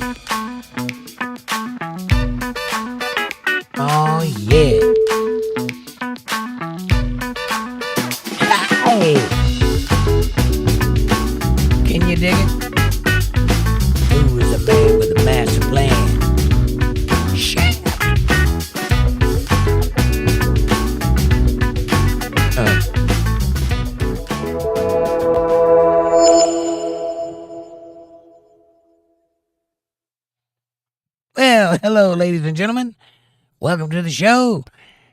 Oh, yeah. Hey. Can you dig it? Who is a man with a master plan? Shit. Well, hello, ladies and gentlemen. Welcome to the show.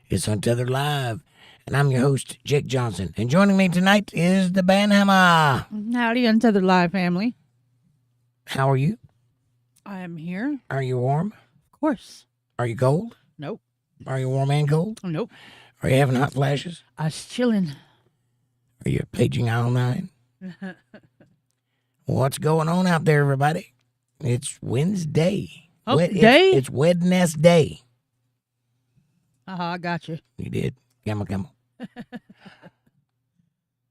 It's Untethered Live, and I'm your host, Jake Johnson. And joining me tonight is the Banhammer. Howdy, Untethered Live family. How are you? I am here. Are you warm? Of course. Are you cold? Nope. Are you warm and cold? Nope. Are you having hot flashes? I was chilling. Are you paging aisle 9? What's going on out there, everybody? It's Wednesday. Day? It's Wednesday. I got you. You did. Camel.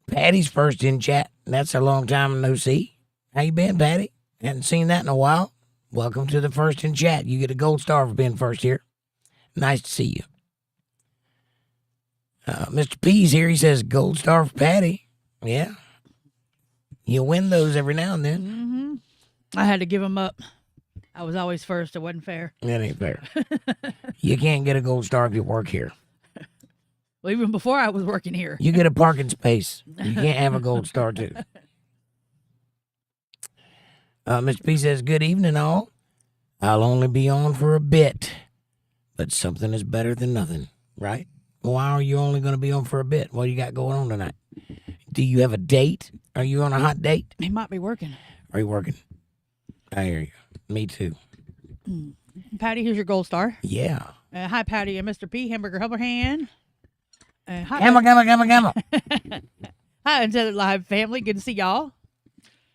Patty's first in chat. That's a long time no see. How you been, Patty? Hadn't seen that in a while. Welcome to the first in chat. You get a gold star for being first here. Nice to see you. Mr. P's here. He says gold star for Patty. Yeah. You win those every now and then. Mm-hmm. I had to give them up. I was always first. It wasn't fair. That ain't fair. You can't get a gold star if you work here. Well, even before I was working here. You get a parking space. You can't have a gold star, too. Mr. P says, good evening, all. I'll only be on for a bit, but something is better than nothing, right? Why are you only going to be on for a bit? What do you got going on tonight? Do you have a date? Are you on a hot date? He might be working. Are you working? I hear you. Me too. Patty, here's your gold star. Yeah. Hi, Patty and Mr. P. Hamburger Helper Hand. Hi, Gamma. Hi, Untethered Live family. Good to see y'all.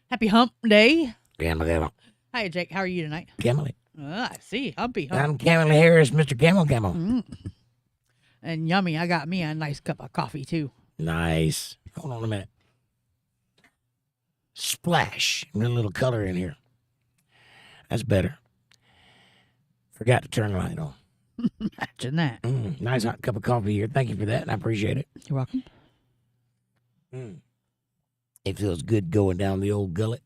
Happy Hump Day. Gamma. Hi, Jake. How are you tonight? Camel. I see. Humpy Hump. I'm Camel Harris, Mr. Camel. And yummy. I got me a nice cup of coffee, too. Nice. Hold on a minute. Splash. A little color in here. That's better. Forgot to turn the light on. Imagine that. Nice hot cup of coffee here. Thank you for that. I appreciate it. You're welcome. It feels good going down the old gullet.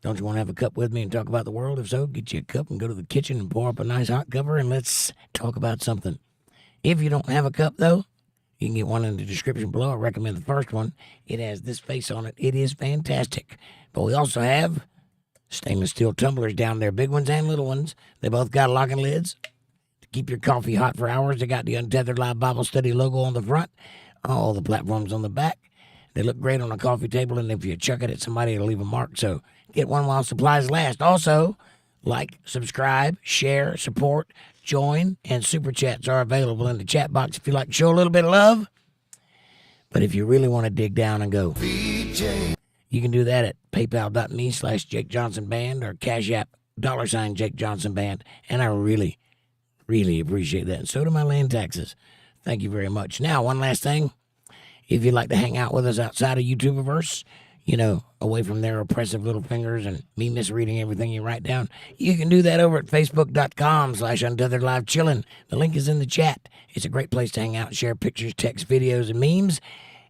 Don't you want to have a cup with me and talk about the world? If so, get you a cup and go to the kitchen and pour up a nice hot cover and let's talk about something. If you don't have a cup, though, you can get one in the description below. I recommend the first one. It has this face on it. It is fantastic. But we also have stainless steel tumblers down there, big ones and little ones. They both got locking lids to keep your coffee hot for hours. They got the Untethered Live Bible Study logo on the front, all the platforms on the back. They look great on a coffee table, and if you chuck it at somebody, it'll leave a mark. So get one while supplies last. Also, like, subscribe, share, support, join, and super chats are available in the chat box if you like to show a little bit of love. But if you really want to dig down and go, you can do that at paypal.me/jakejohnsonband or CashApp $jakejohnsonband. And I really, really appreciate that. And so do my land taxes. Thank you very much. Now, one last thing. If you'd like to hang out with us outside of YouTubeverse, away from their oppressive little fingers and me misreading everything you write down, you can do that over at facebook.com/UntetheredLiveChillin'. The link is in the chat. It's a great place to hang out, share pictures, text, videos, and memes,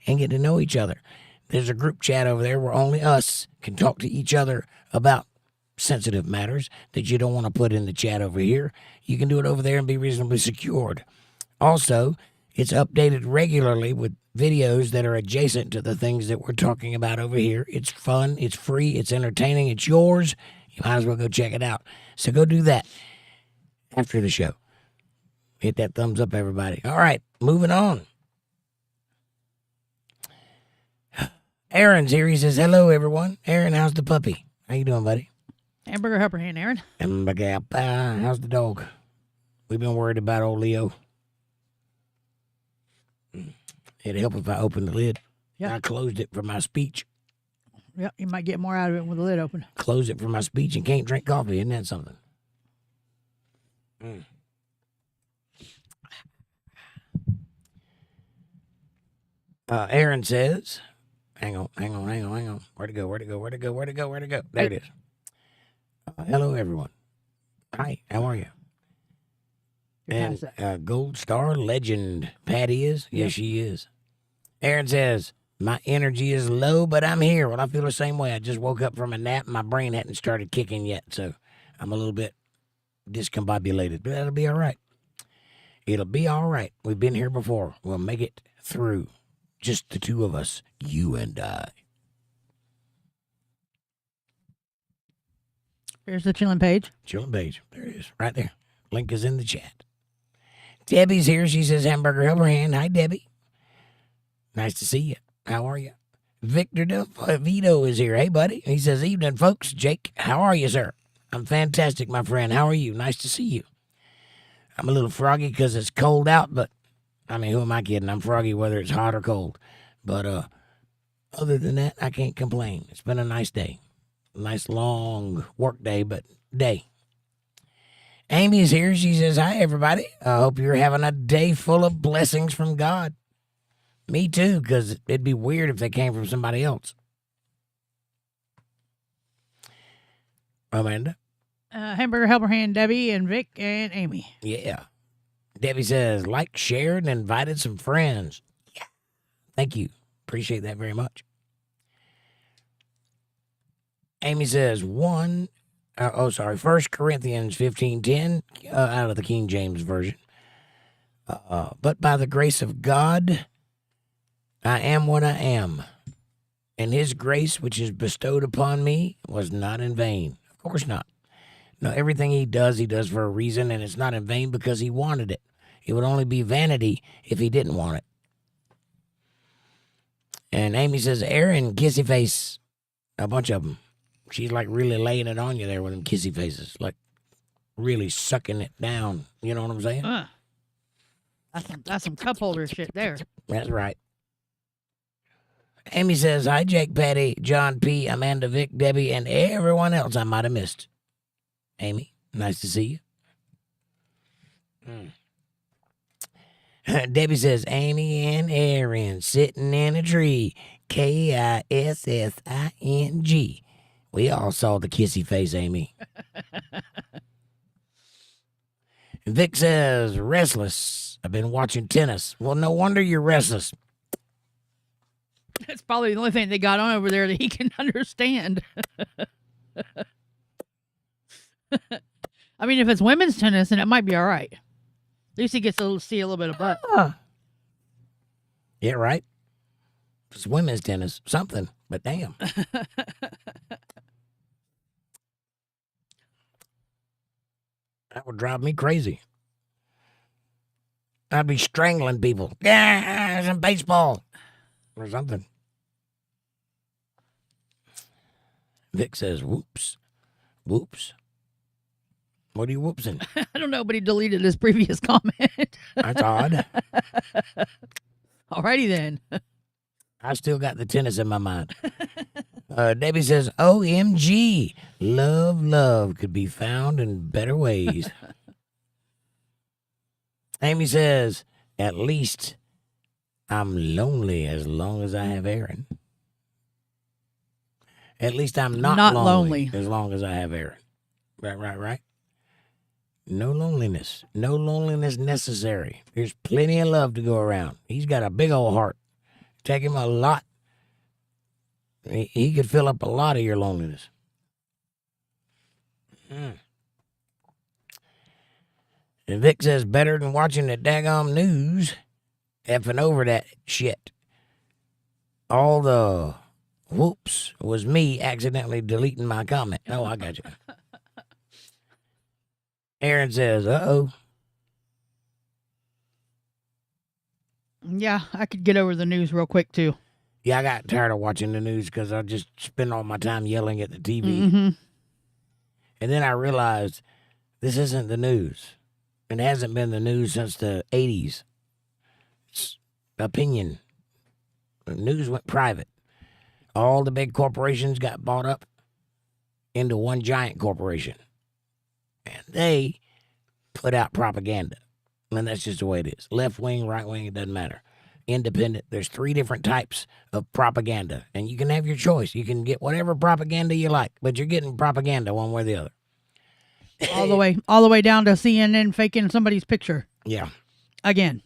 and get to know each other. There's a group chat over there where only us can talk to each other about sensitive matters that you don't want to put in the chat over here. You can do it over there and be reasonably secured. Also, it's updated regularly with videos that are adjacent to the things that we're talking about over here. It's fun, it's free, it's entertaining, it's yours. You might as well go check it out. So go do that after the show. Hit that thumbs up, everybody. All right, moving on. Aaron's here. He says, hello, everyone. Aaron, how's the puppy? How you doing, buddy? Hamburger Helper Hand, Aaron. How's the dog? We've been worried about old Leo. It'd help if I opened the lid. Yeah. I closed it for my speech. Yeah, you might get more out of it with the lid open. Close it for my speech and can't drink coffee. Isn't that something? Aaron says, hang on. Where'd it go? There it is. Hello, everyone. Hi, how are you? You're And past that. Gold Star Legend. Patty is? Yes, she is. Aaron says, my energy is low, but I'm here. Well, I feel the same way. I just woke up from a nap. My brain hadn't started kicking yet, so I'm a little bit discombobulated, but that'll be all right. It'll be all right. We've been here before. We'll make it through. Just the two of us, you and I. Here's the chilling page. Chilling page. There it is, right there. Link is in the chat. Debbie's here. She says, hamburger helper hand. Hi, Debbie. Nice to see you. How are you? Victor Vito is here. Hey, buddy. He says, evening, folks. Jake, how are you, sir? I'm fantastic, my friend. How are you? Nice to see you. I'm a little froggy because it's cold out, but, I mean, who am I kidding? I'm froggy whether it's hot or cold. But other than that, I can't complain. It's been a nice day. Nice long work day, but day. Amy's here. She says, hi, everybody. I hope you're having a day full of blessings from God. Me too, because it'd be weird if they came from somebody else. Amanda? Hamburger helper hand, Debbie and Vic and Amy. Yeah. Debbie says, like, shared, and invited some friends. Yeah. Thank you. Appreciate that very much. Amy says, 1 Corinthians 15:10, out of the King James Version. But by the grace of God, I am what I am, and his grace which is bestowed upon me was not in vain. Of course not. No, everything he does for a reason, and it's not in vain because he wanted it. It would only be vanity if he didn't want it. And Amy says, Aaron, kissy face, a bunch of them. She's like really laying it on you there with them kissy faces, like really sucking it down. You know what I'm saying? That's some cup holder shit there. That's right. Amy says, hi, Jake, Patty, John P., Amanda, Vic, Debbie, and everyone else I might have missed. Amy, nice to see you. Debbie says, Amy and Aaron sitting in a tree. Kissing. We all saw the kissy face, Amy. Vic says, restless. I've been watching tennis. Well, no wonder you're restless. That's probably the only thing they got on over there that he can understand. I mean, if it's women's tennis, then it might be all right. At least he gets to see a little bit of butt. Yeah, right. If it's women's tennis, something, but damn. That would drive me crazy. I'd be strangling people. Yeah, some baseball or something. Vic says, whoops. Whoops. What are you whoopsing? I don't know, but he deleted his previous comment. That's odd. Alrighty then. I still got the tennis in my mind. Debbie says, OMG, love could be found in better ways. Amy says, at least I'm lonely as long as I have Aaron. At least I'm not lonely as long as I have Aaron. Right. No loneliness. No loneliness necessary. There's plenty of love to go around. He's got a big old heart. Take him a lot. He could fill up a lot of your loneliness. And Vic says, better than watching the daggum news, effing over that shit. All the whoops was me accidentally deleting my comment. Oh, I got you. Aaron says, uh-oh. Yeah, I could get over the news real quick, too. Yeah, I got tired of watching the news because I just spend all my time yelling at the TV. Mm-hmm. And then I realized this isn't the news. It hasn't been the news since the 80s. It's opinion. The news went private. All the big corporations got bought up into one giant corporation. And they put out propaganda. And that's just the way it is. Left wing, right wing, it doesn't matter. Independent. There's 3 different types of propaganda. And you can have your choice. You can get whatever propaganda you like. But you're getting propaganda one way or the other. all the way down to CNN faking somebody's picture Yeah, again.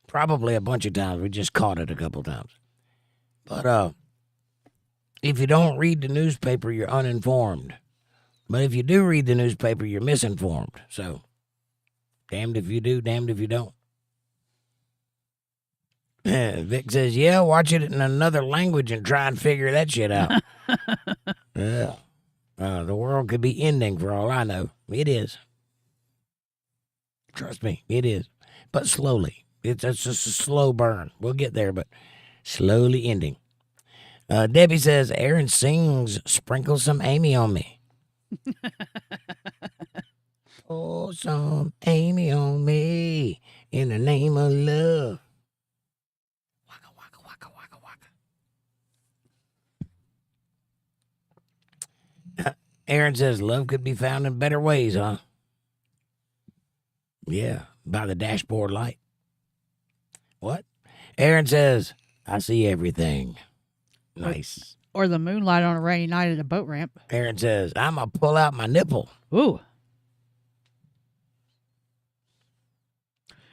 probably a bunch of times. We just caught it a couple times. But if you don't read the newspaper, you're uninformed. But if you do read the newspaper, you're misinformed. So, damned if you do, damned if you don't. Vic says, yeah, watch it in another language and try and figure that shit out. Yeah. The world could be ending for all I know. It is. Trust me, it is. But slowly. It's just a slow burn. We'll get there, but slowly ending. Debbie says, Aaron sings, sprinkle some Amy on me. Pour some Amy on me in the name of love. Waka, waka, waka, waka, waka. Aaron says, love could be found in better ways, huh? Yeah, by the dashboard light. What? Aaron says, I see everything. Nice. Or the moonlight on a rainy night at a boat ramp. Aaron says, I'm going to pull out my nipple. Ooh.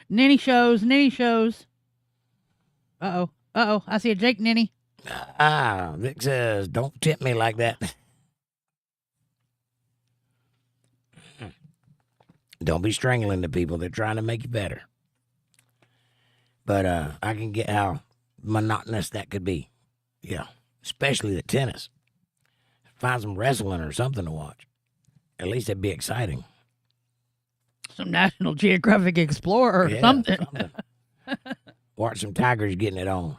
Ninny shows. Uh-oh. I see a Jake ninny. Vic says, don't tip me like that. Don't be strangling the people. They're trying to make you better. But I can get how monotonous that could be. Yeah, especially the tennis. Find some wrestling or something to watch. At least it'd be exciting. Some National Geographic Explorer or something. Watch some tigers getting it on.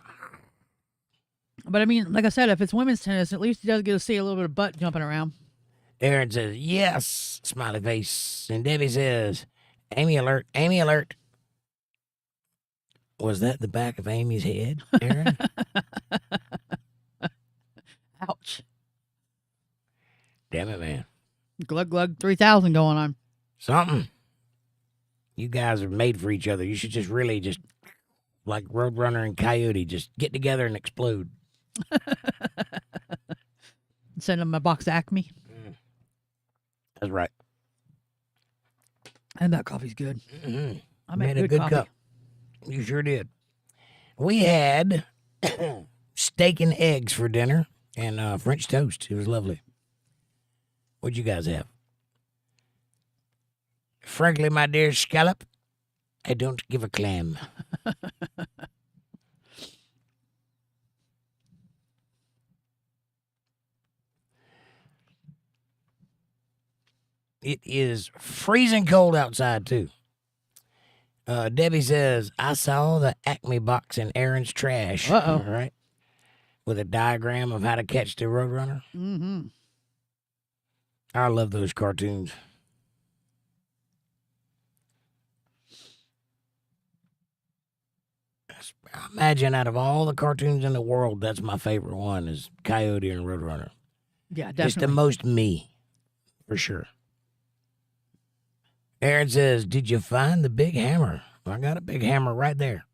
But I mean, like I said, if it's women's tennis, at least you does get to see a little bit of butt jumping around. Aaron says, yes, smiley face. And Debbie says, Amy alert, Amy alert. Was that the back of Amy's head, Aaron? Ouch. Damn it, man. Glug glug 3000 going on. Something. You guys are made for each other. You should just really just, like Roadrunner and Coyote, just get together and explode. Send them a box of Acme. That's right. And that coffee's good. Mm-hmm. I made a good coffee. cup. You sure did. We had steak and eggs for dinner and French toast. It was lovely. What'd you guys have? Frankly, my dear Scallop, I don't give a clam. It is freezing cold outside, too. Debbie says, I saw the Acme box in Aaron's trash. Uh-oh. All right. With a diagram of how to catch the Roadrunner. Mm-hmm. I love those cartoons. I imagine out of all the cartoons in the world, that's my favorite one is Coyote and Roadrunner. Yeah, definitely. It's the most me, for sure. Aaron says, did you find the big hammer? I got a big hammer right there.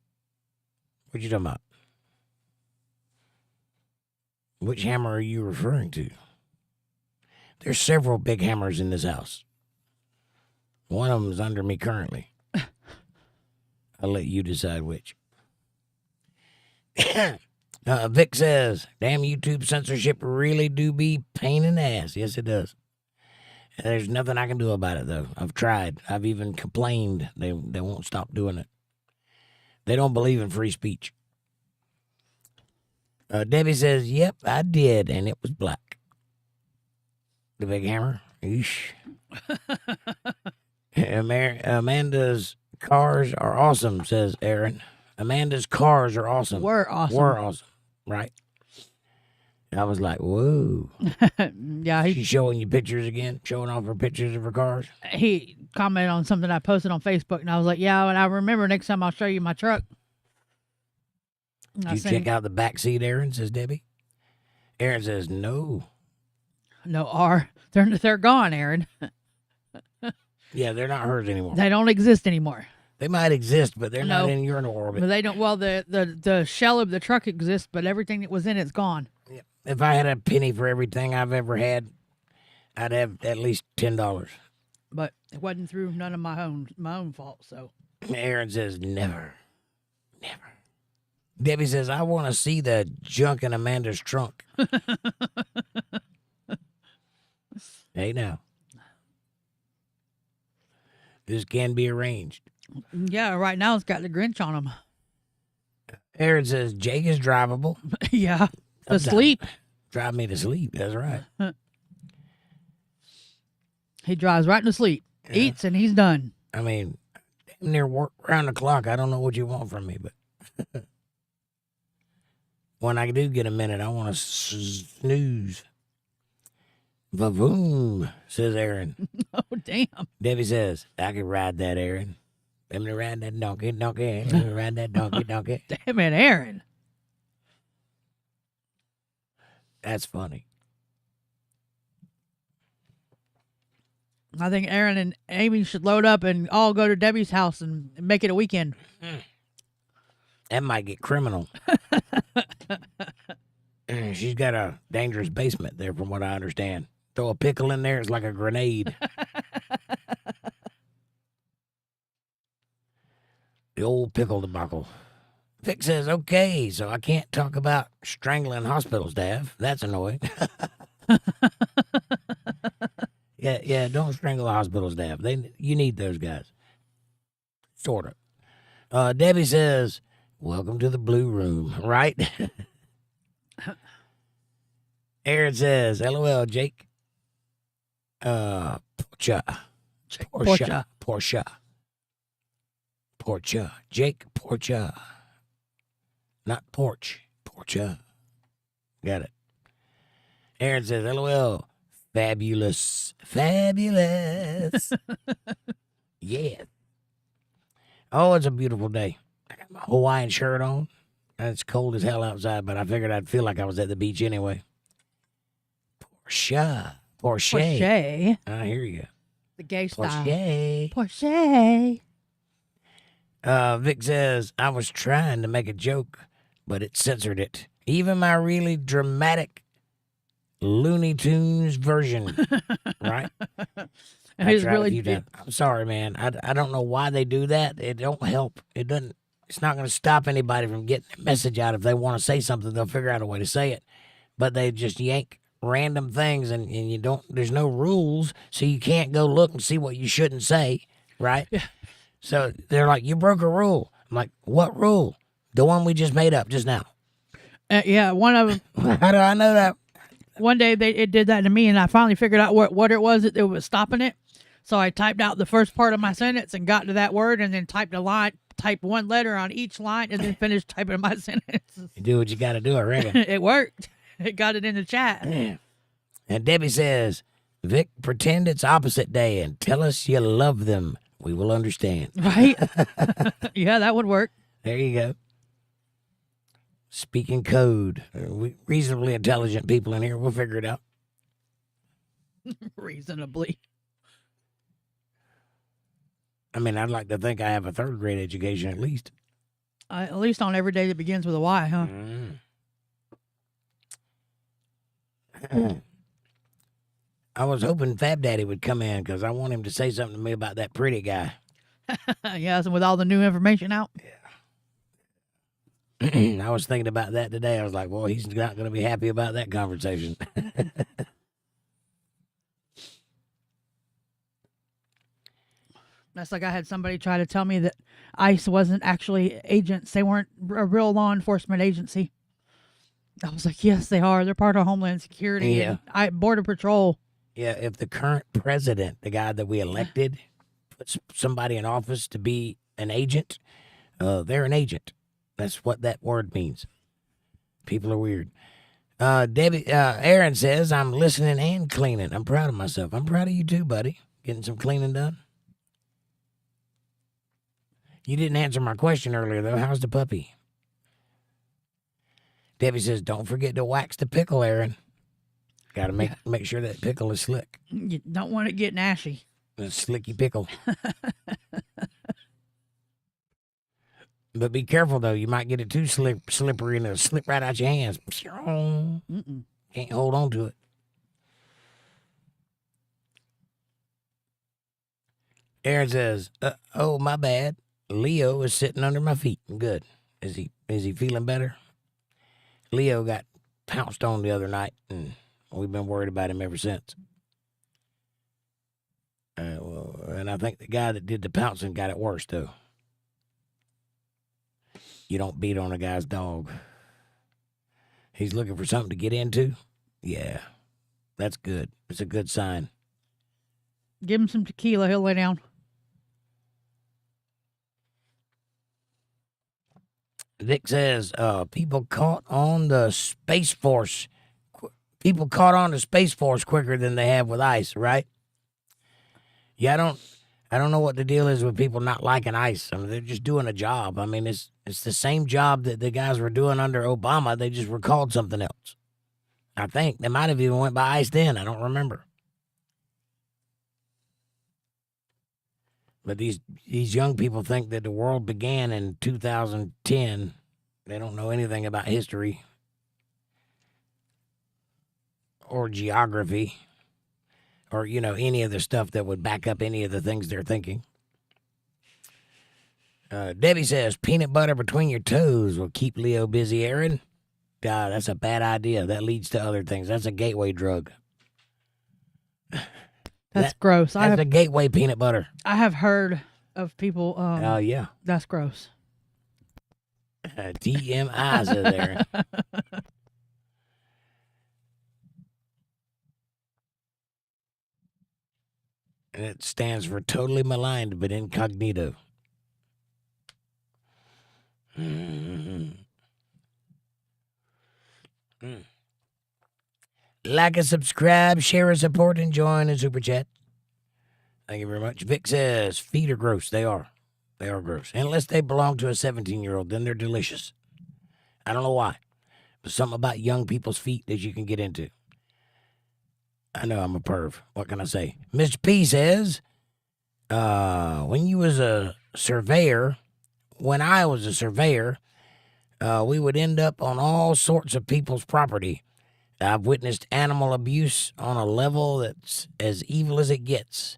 What you talking about? Which hammer are you referring to? There's several big hammers in this house. One of them is under me currently. I'll let you decide which. Vic says, damn YouTube censorship really do be pain in the ass. Yes, it does. There's nothing I can do about it, though. I've tried. I've even complained. They won't stop doing it. They don't believe in free speech. Debbie says, yep, I did, and it was black. The big hammer? Eesh. Amanda's cars are awesome, says Aaron. Amanda's cars are awesome. Were awesome. Were awesome, right? I was like, whoa. Yeah, She's showing you pictures again, showing off her pictures of her cars. he commented on something I posted on Facebook, and I was like, yeah, and I remember next time I'll show you my truck. Did you check out the back seat, Aaron, says Debbie. Aaron says, no. No, they're gone, Aaron. Yeah, they're not hers anymore. They don't exist anymore. They might exist, but they're not in urinal orbit. But they don't. Well, the shell of the truck exists, but everything that was in it's gone. If I had a penny for everything I've ever had, I'd have at least $10. But it wasn't through none of my own fault. So Aaron says, never. Debbie says, I want to see the junk in Amanda's trunk. Hey, now. This can be arranged. yeah, right now it's got the Grinch on him. Aaron says, Jake is drivable. yeah, to Sometimes. sleep. Drive me to sleep. That's right. He drives right to sleep, eats, and he's done. I mean, damn near work around the clock. I don't know what you want from me, but when I do get a minute, I want to snooze. Vavoom, says Aaron. Oh, damn. Debbie says, I can ride that, Aaron. Let me ride that donkey. Let me ride that donkey. Damn it, Aaron. That's funny. I think Aaron and Amy should load up and all go to Debbie's house and make it a weekend. That might get criminal. She's got a dangerous basement there, from what I understand. Throw a pickle in there, it's like a grenade. The old pickle debacle. Vic says, okay, so I can't talk about strangling hospital staff. That's annoying. Yeah, don't strangle the hospital staff. You need those guys. Sort of. Debbie says, welcome to the blue room, right? Aaron says, LOL, Jake. Portia. Jake Portia. Not porch. Portia. Got it. Aaron says, LOL. Fabulous. Yeah. Oh, it's a beautiful day. I got my Hawaiian shirt on. It's cold as hell outside, but I figured I'd feel like I was at the beach anyway. Porsche. I hear you. The gay style. Porsche. Vic says, I was trying to make a joke, but it censored it. Even my really dramatic Looney Tunes version, right? It's really. I'm sorry, man. I don't know why they do that. It don't help. It doesn't. It's not going to stop anybody from getting their message out. If they want to say something, they'll figure out a way to say it. But they just yank random things, and you don't. There's no rules, so you can't go look and see what you shouldn't say, right? Yeah. So they're like, you broke a rule. I'm like, what rule? The one we just made up just now. Yeah, one of them. How do I know that? One day it did that to me, and I finally figured out what it was that was stopping it. So I typed out the first part of my sentence and got to that word, and then typed one letter on each line, and then finished typing my sentence. You do what you got to do, I reckon. It worked. It got it in the chat. Yeah. And Debbie says, Vic, pretend it's opposite day and tell us you love them. We will understand. Right? Yeah, that would work. There you go. Speaking code. We reasonably intelligent people in here. We'll figure it out. Reasonably. I mean, I'd like to think I have a third grade education at least. At least on every day that begins with a Y, huh? I was hoping Fab Daddy would come in because I want him to say something to me about that pretty guy. Yes, and with all the new information out. Yeah. I was thinking about that today. I was like, boy, he's not going to be happy about that conversation. That's like I had somebody try to tell me that ICE wasn't actually agents. They weren't a real law enforcement agency. I was like, yes, they are. They're part of Homeland Security. Yeah. And Border Patrol. Yeah, if the current president, the guy that we elected, puts somebody in office to be an agent, they're an agent. That's what that word means. People are weird. Aaron says, I'm listening and cleaning. I'm proud of myself. I'm proud of you too, buddy. Getting some cleaning done. You didn't answer my question earlier, though. How's the puppy? Debbie says, don't forget to wax the pickle, Aaron. Got to make sure that pickle is slick. You don't want it getting ashy. A slicky pickle. But be careful, though. You might get it too slippery and it'll slip right out your hands. Can't hold on to it. Aaron says, "Oh, my bad. Leo is sitting under my feet. Good. Is he feeling better?" Leo got pounced on the other night, and we've been worried about him ever since. And I think the guy that did the pouncing got it worse, though. You don't beat on a guy's dog. He's looking for something to get into? Yeah, that's good. It's a good sign. Give him some tequila. He'll lay down. Vic says, people caught on the Space Force. People caught on to Space Force quicker than they have with ice, right? Yeah, I don't know what the deal is with people not liking ice. I mean, they're just doing a job. I mean, it's the same job that the guys were doing under Obama. They just were called something else. I think they might have even went by ice then. I don't remember. But these young people think that the world began in 2010. They don't know anything about history or geography or, any of the stuff that would back up any of the things they're thinking. Debbie says, peanut butter between your toes will keep Leo busy, Aaron. God, that's a bad idea. That leads to other things. That's a gateway drug. That's gross. That's a gateway peanut butter. I have heard of people. Oh, yeah. That's gross. TMI, says Aaron. And it stands for totally maligned but incognito. Like and subscribe, share and support, and join the super chat. Thank you very much. Vic says, feet are gross. They are. They are gross. Unless they belong to a 17-year-old, then they're delicious. I don't know why. But something about young people's feet that you can get into. I know I'm a perv. What can I say? Mr. P says, when you was a surveyor, when I was a surveyor, we would end up on all sorts of people's property. I've witnessed animal abuse on a level that's as evil as it gets.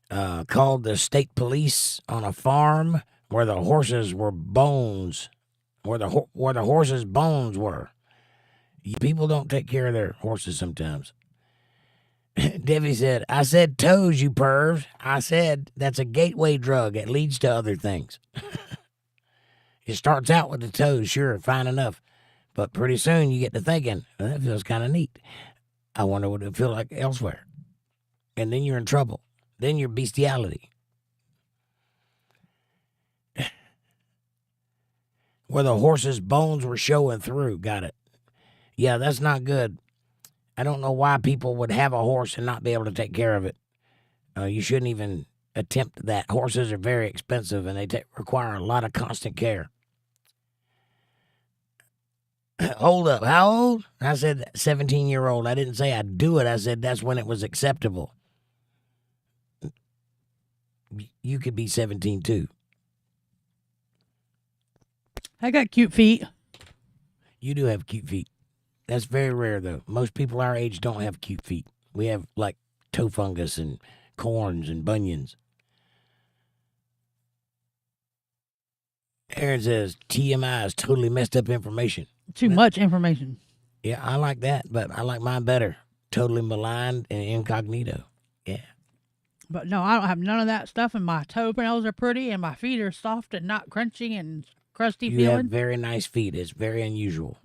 Called the state police on a farm where the horses were bones, where the horses' bones were. People don't take care of their horses sometimes. Debbie said, I said toes, you pervs. I said that's a gateway drug. It leads to other things. It starts out with the toes, sure, fine enough. But pretty soon you get to thinking, well, that feels kind of neat. I wonder what it would feel like elsewhere. And then you're in trouble. Then you're bestiality. Where the horse's bones were showing through. Got it. Yeah, that's not good. I don't know why people would have a horse and not be able to take care of it. You shouldn't even attempt that. Horses are very expensive and they require a lot of constant care. Hold up. How old? I said 17-year-old. I didn't say I'd do it. I said that's when it was acceptable. You could be 17 too. I got cute feet. You do have cute feet. That's very rare, though. Most people our age don't have cute feet. We have, like, toe fungus and corns and bunions. Aaron says, TMI is totally messed up information. Too much information. Yeah, I like that, but I like mine better. Totally maligned and incognito. Yeah. But no, I don't have none of that stuff, and my toenails are pretty, and my feet are soft and not crunchy and crusty You feeling. have very nice feet. It's very unusual.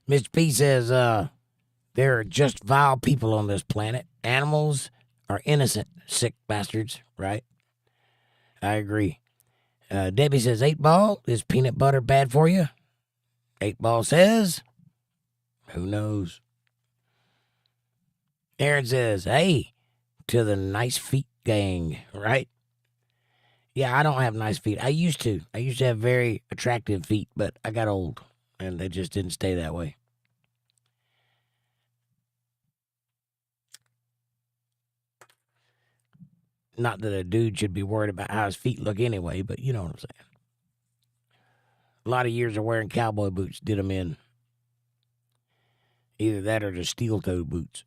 Mr. P says, there are just vile people on this planet. Animals are innocent, sick bastards, right? I agree. Debbie says, 8-Ball, is peanut butter bad for you? 8-Ball says, who knows? Aaron says, hey, to the nice feet gang, right? Yeah, I don't have nice feet. I used to have very attractive feet, but I got old and they just didn't stay that way. Not that a dude should be worried about how his feet look anyway, but you know what I'm saying. A lot of years of wearing cowboy boots did them in. Either that or the steel-toed boots.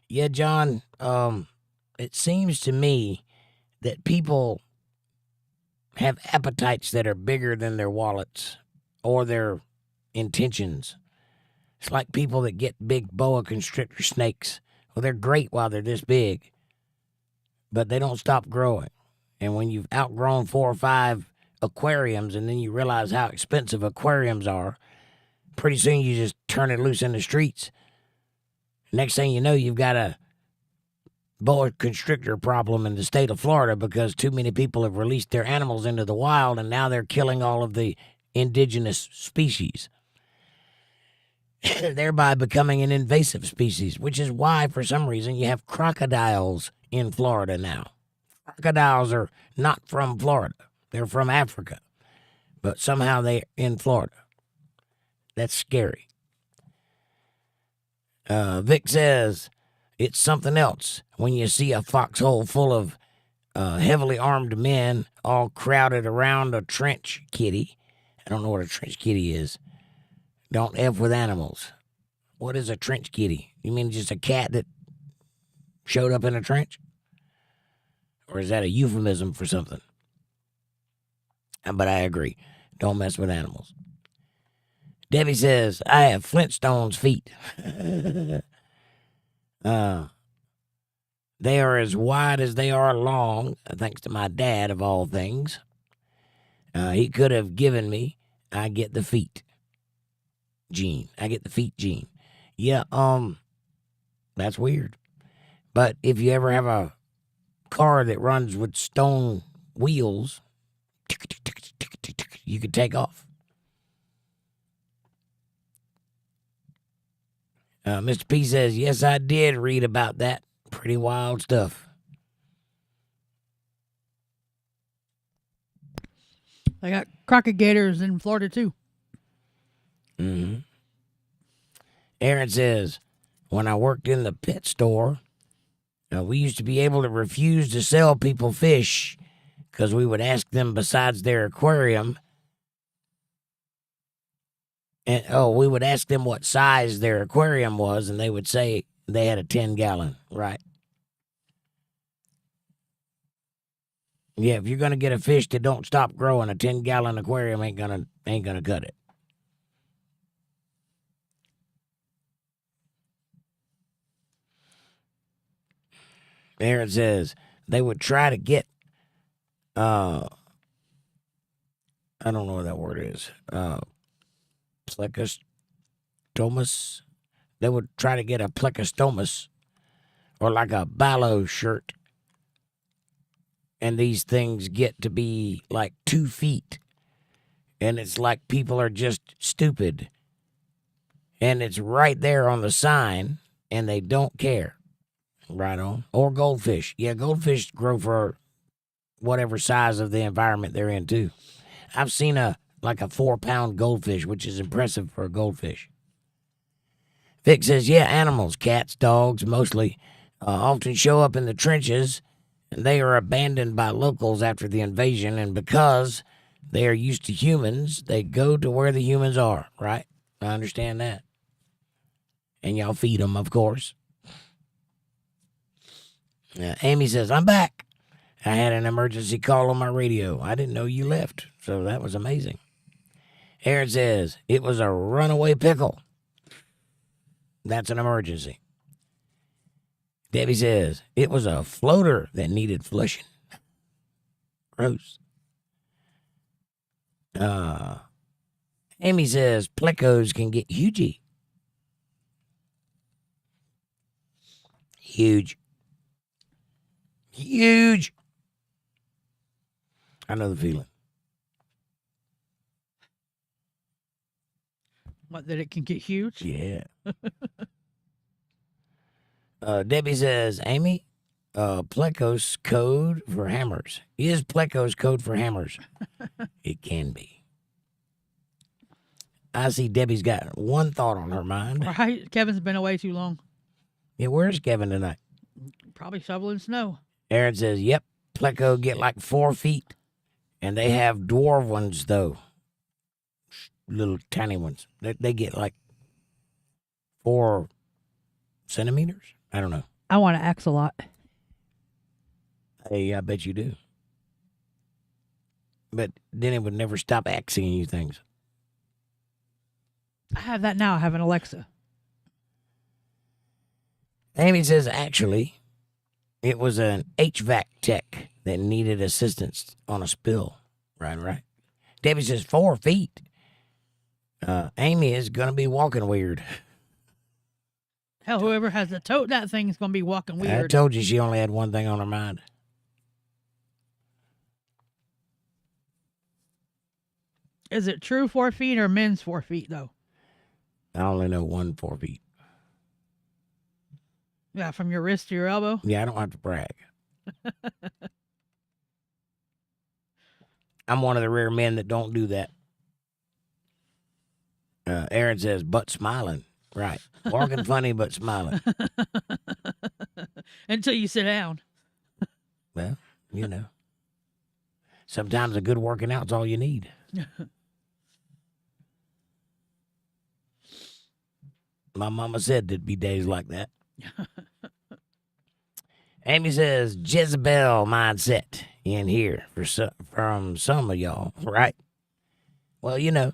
Yeah, John, it seems to me that people have appetites that are bigger than their wallets or their intentions. It's like people that get big boa constrictor snakes. Well, they're great while they're this big, but they don't stop growing. And when you've outgrown 4 or 5 aquariums and then you realize how expensive aquariums are, pretty soon you just turn it loose in the streets. Next thing you know, you've got a boa constrictor problem in the state of Florida because too many people have released their animals into the wild and now they're killing all of the indigenous species, thereby becoming an invasive species, which is why, for some reason, you have crocodiles in Florida now. Crocodiles are not from Florida. They're from Africa, but somehow they're in Florida. That's scary. Vic says, it's something else when you see a foxhole full of heavily armed men all crowded around a trench kitty. I don't know what a trench kitty is. Don't F with animals. What is a trench kitty? You mean just a cat that showed up in a trench? Or is that a euphemism for something? But I agree. Don't mess with animals. Debbie says, I have Flintstone's feet. They are as wide as they are long, thanks to my dad, of all things. He could have given me, I get the feet gene. I get the feet gene. Yeah, that's weird. But if you ever have a car that runs with stone wheels, you could take off. Mr. P says, yes, I did read about that. Pretty wild stuff. I got crocodigators in Florida, too. Mm-hmm. Aaron says, when I worked in the pet store, we used to be able to refuse to sell people fish because we would ask them besides their aquarium. And we would ask them what size their aquarium was, and they would say they had a 10-gallon, right? Yeah, if you're gonna get a fish that don't stop growing, a 10-gallon aquarium ain't gonna cut it. Aaron says they would try to get I don't know what that word is. Plecostomus. They would try to get a plecostomus or like a ballo shirt. And these things get to be like 2 feet. And it's like people are just stupid. And it's right there on the sign, and they don't care. Right on. Or goldfish. Yeah, goldfish grow for whatever size of the environment they're in, too. I've seen a 4-pound goldfish, which is impressive for a goldfish. Vic says, yeah, animals, cats, dogs, mostly, often show up in the trenches, and they are abandoned by locals after the invasion, and because they are used to humans, they go to where the humans are, right? I understand that. And y'all feed them, of course. Amy says, I'm back. I had an emergency call on my radio. I didn't know you left, so that was amazing. Aaron says, it was a runaway pickle. That's an emergency. Debbie says, it was a floater that needed flushing. Gross. Amy says, plecos can get huge. Huge. Huge. I know the feeling. What, that it can get huge? Yeah. Debbie says, Amy, plecos code for hammers. Is plecos code for hammers? It can be. I see Debbie's got one thought on her mind. Right? Kevin's been away too long. Yeah, where's Kevin tonight? Probably shoveling snow. Aaron says, yep, pleco get like 4 feet. And they have dwarf ones, though. Little tiny ones. They get like 4 centimeters? I don't know. I want to axe a lot. Hey, I bet you do. But then it would never stop asking you things. I have that now. I have an Alexa. Amy says, actually, it was an HVAC tech that needed assistance on a spill. Right. Debbie says 4 feet. Amy is going to be walking weird. Hell, whoever has the tote, that thing's going to be walking weird. I told you she only had one thing on her mind. Is it true 4 feet or men's 4 feet, though? I only know one 4 feet. Yeah, from your wrist to your elbow? Yeah, I don't have to brag. I'm one of the rare men that don't do that. Aaron says, but smiling. Right. Walking funny, but smiling. Until you sit down. Well, you know. Sometimes a good working out's all you need. My mama said there'd be days like that. Amy says, Jezebel mindset in here from some of y'all, right? Well, you know,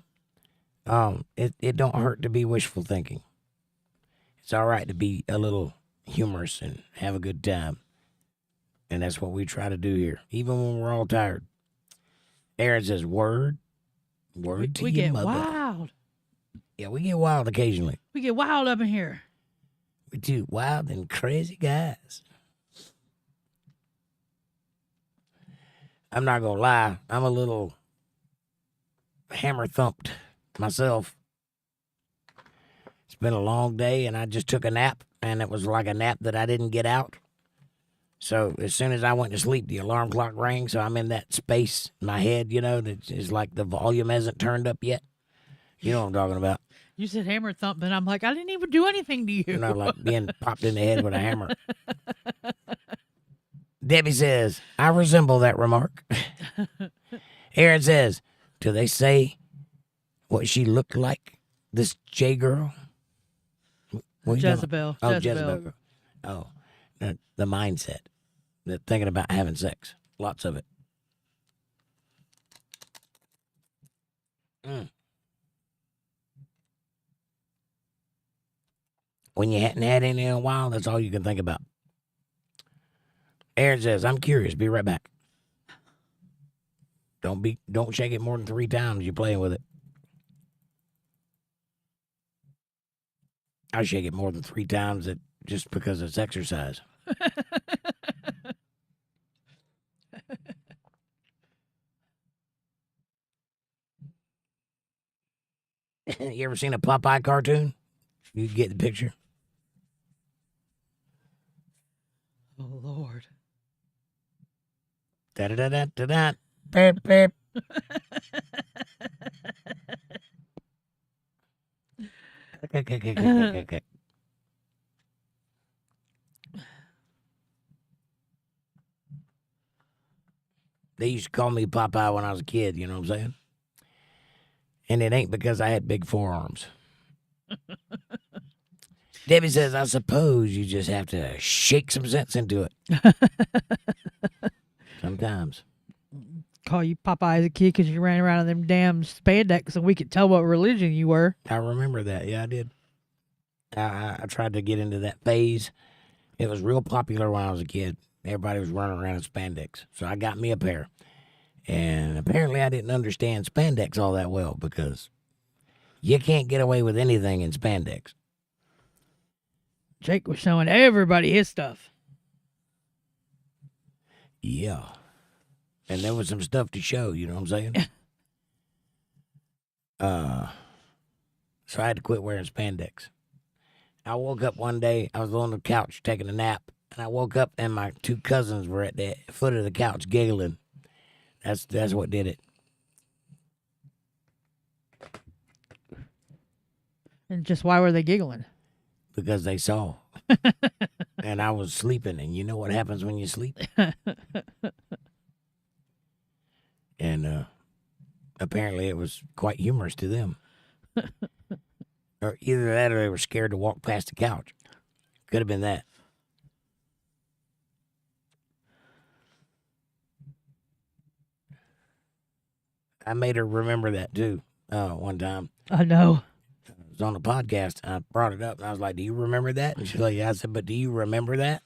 it don't hurt to be wishful thinking. It's all right to be a little humorous and have a good time. And that's what we try to do here, even when we're all tired. Aaron says, word to we your get mother. wild. Yeah, we get wild occasionally. We get wild up in here. We're two wild and crazy guys. I'm not going to lie. I'm a little hammer thumped myself. It's been a long day, and I just took a nap, and it was like a nap that I didn't get out. So as soon as I went to sleep, the alarm clock rang, so I'm in that space in my head, you know, that is like the volume hasn't turned up yet. You know what I'm talking about. You said hammer thump, and I'm like, I didn't even do anything to you. You know, like being popped in the head with a hammer. Debbie says, I resemble that remark. Aaron says, do they say what she looked like, this J girl? What you talking Jezebel. about? Oh, Jezebel. Oh, the mindset. The thinking about having sex. Lots of it. When you hadn't had any in a while, that's all you can think about. Aaron says, I'm curious. Be right back. Don't shake it more than 3 times you're playing with it. I shake it more than 3 times just because it's exercise. You ever seen a Popeye cartoon? You get the picture? Oh, Lord. Da-da-da-da-da-da. Beep, beep. Okay. They used to call me Popeye when I was a kid, you know what I'm saying? And it ain't because I had big forearms. Debbie says, I suppose you just have to shake some sense into it. Sometimes. Call you Popeye as a kid because you ran around in them damn spandex and we could tell what religion you were. I remember that. Yeah, I did. I tried to get into that phase. It was real popular when I was a kid. Everybody was running around in spandex. So I got me a pair. And apparently I didn't understand spandex all that well because you can't get away with anything in spandex. Jake was showing everybody his stuff. Yeah. And there was some stuff to show, you know what I'm saying? So I had to quit wearing spandex. I woke up one day, I was on the couch taking a nap, and I woke up and my 2 cousins were at the foot of the couch giggling. That's what did it. And just why were they giggling? Because they saw. And I was sleeping, and you know what happens when you sleep? And apparently it was quite humorous to them. Or either that or they were scared to walk past the couch. Could have been that. I made her remember that too. One time. I know. It was on the podcast. I brought it up and I was like, "Do you remember that?" And she's like, "Yeah." I said, "But do you remember that?"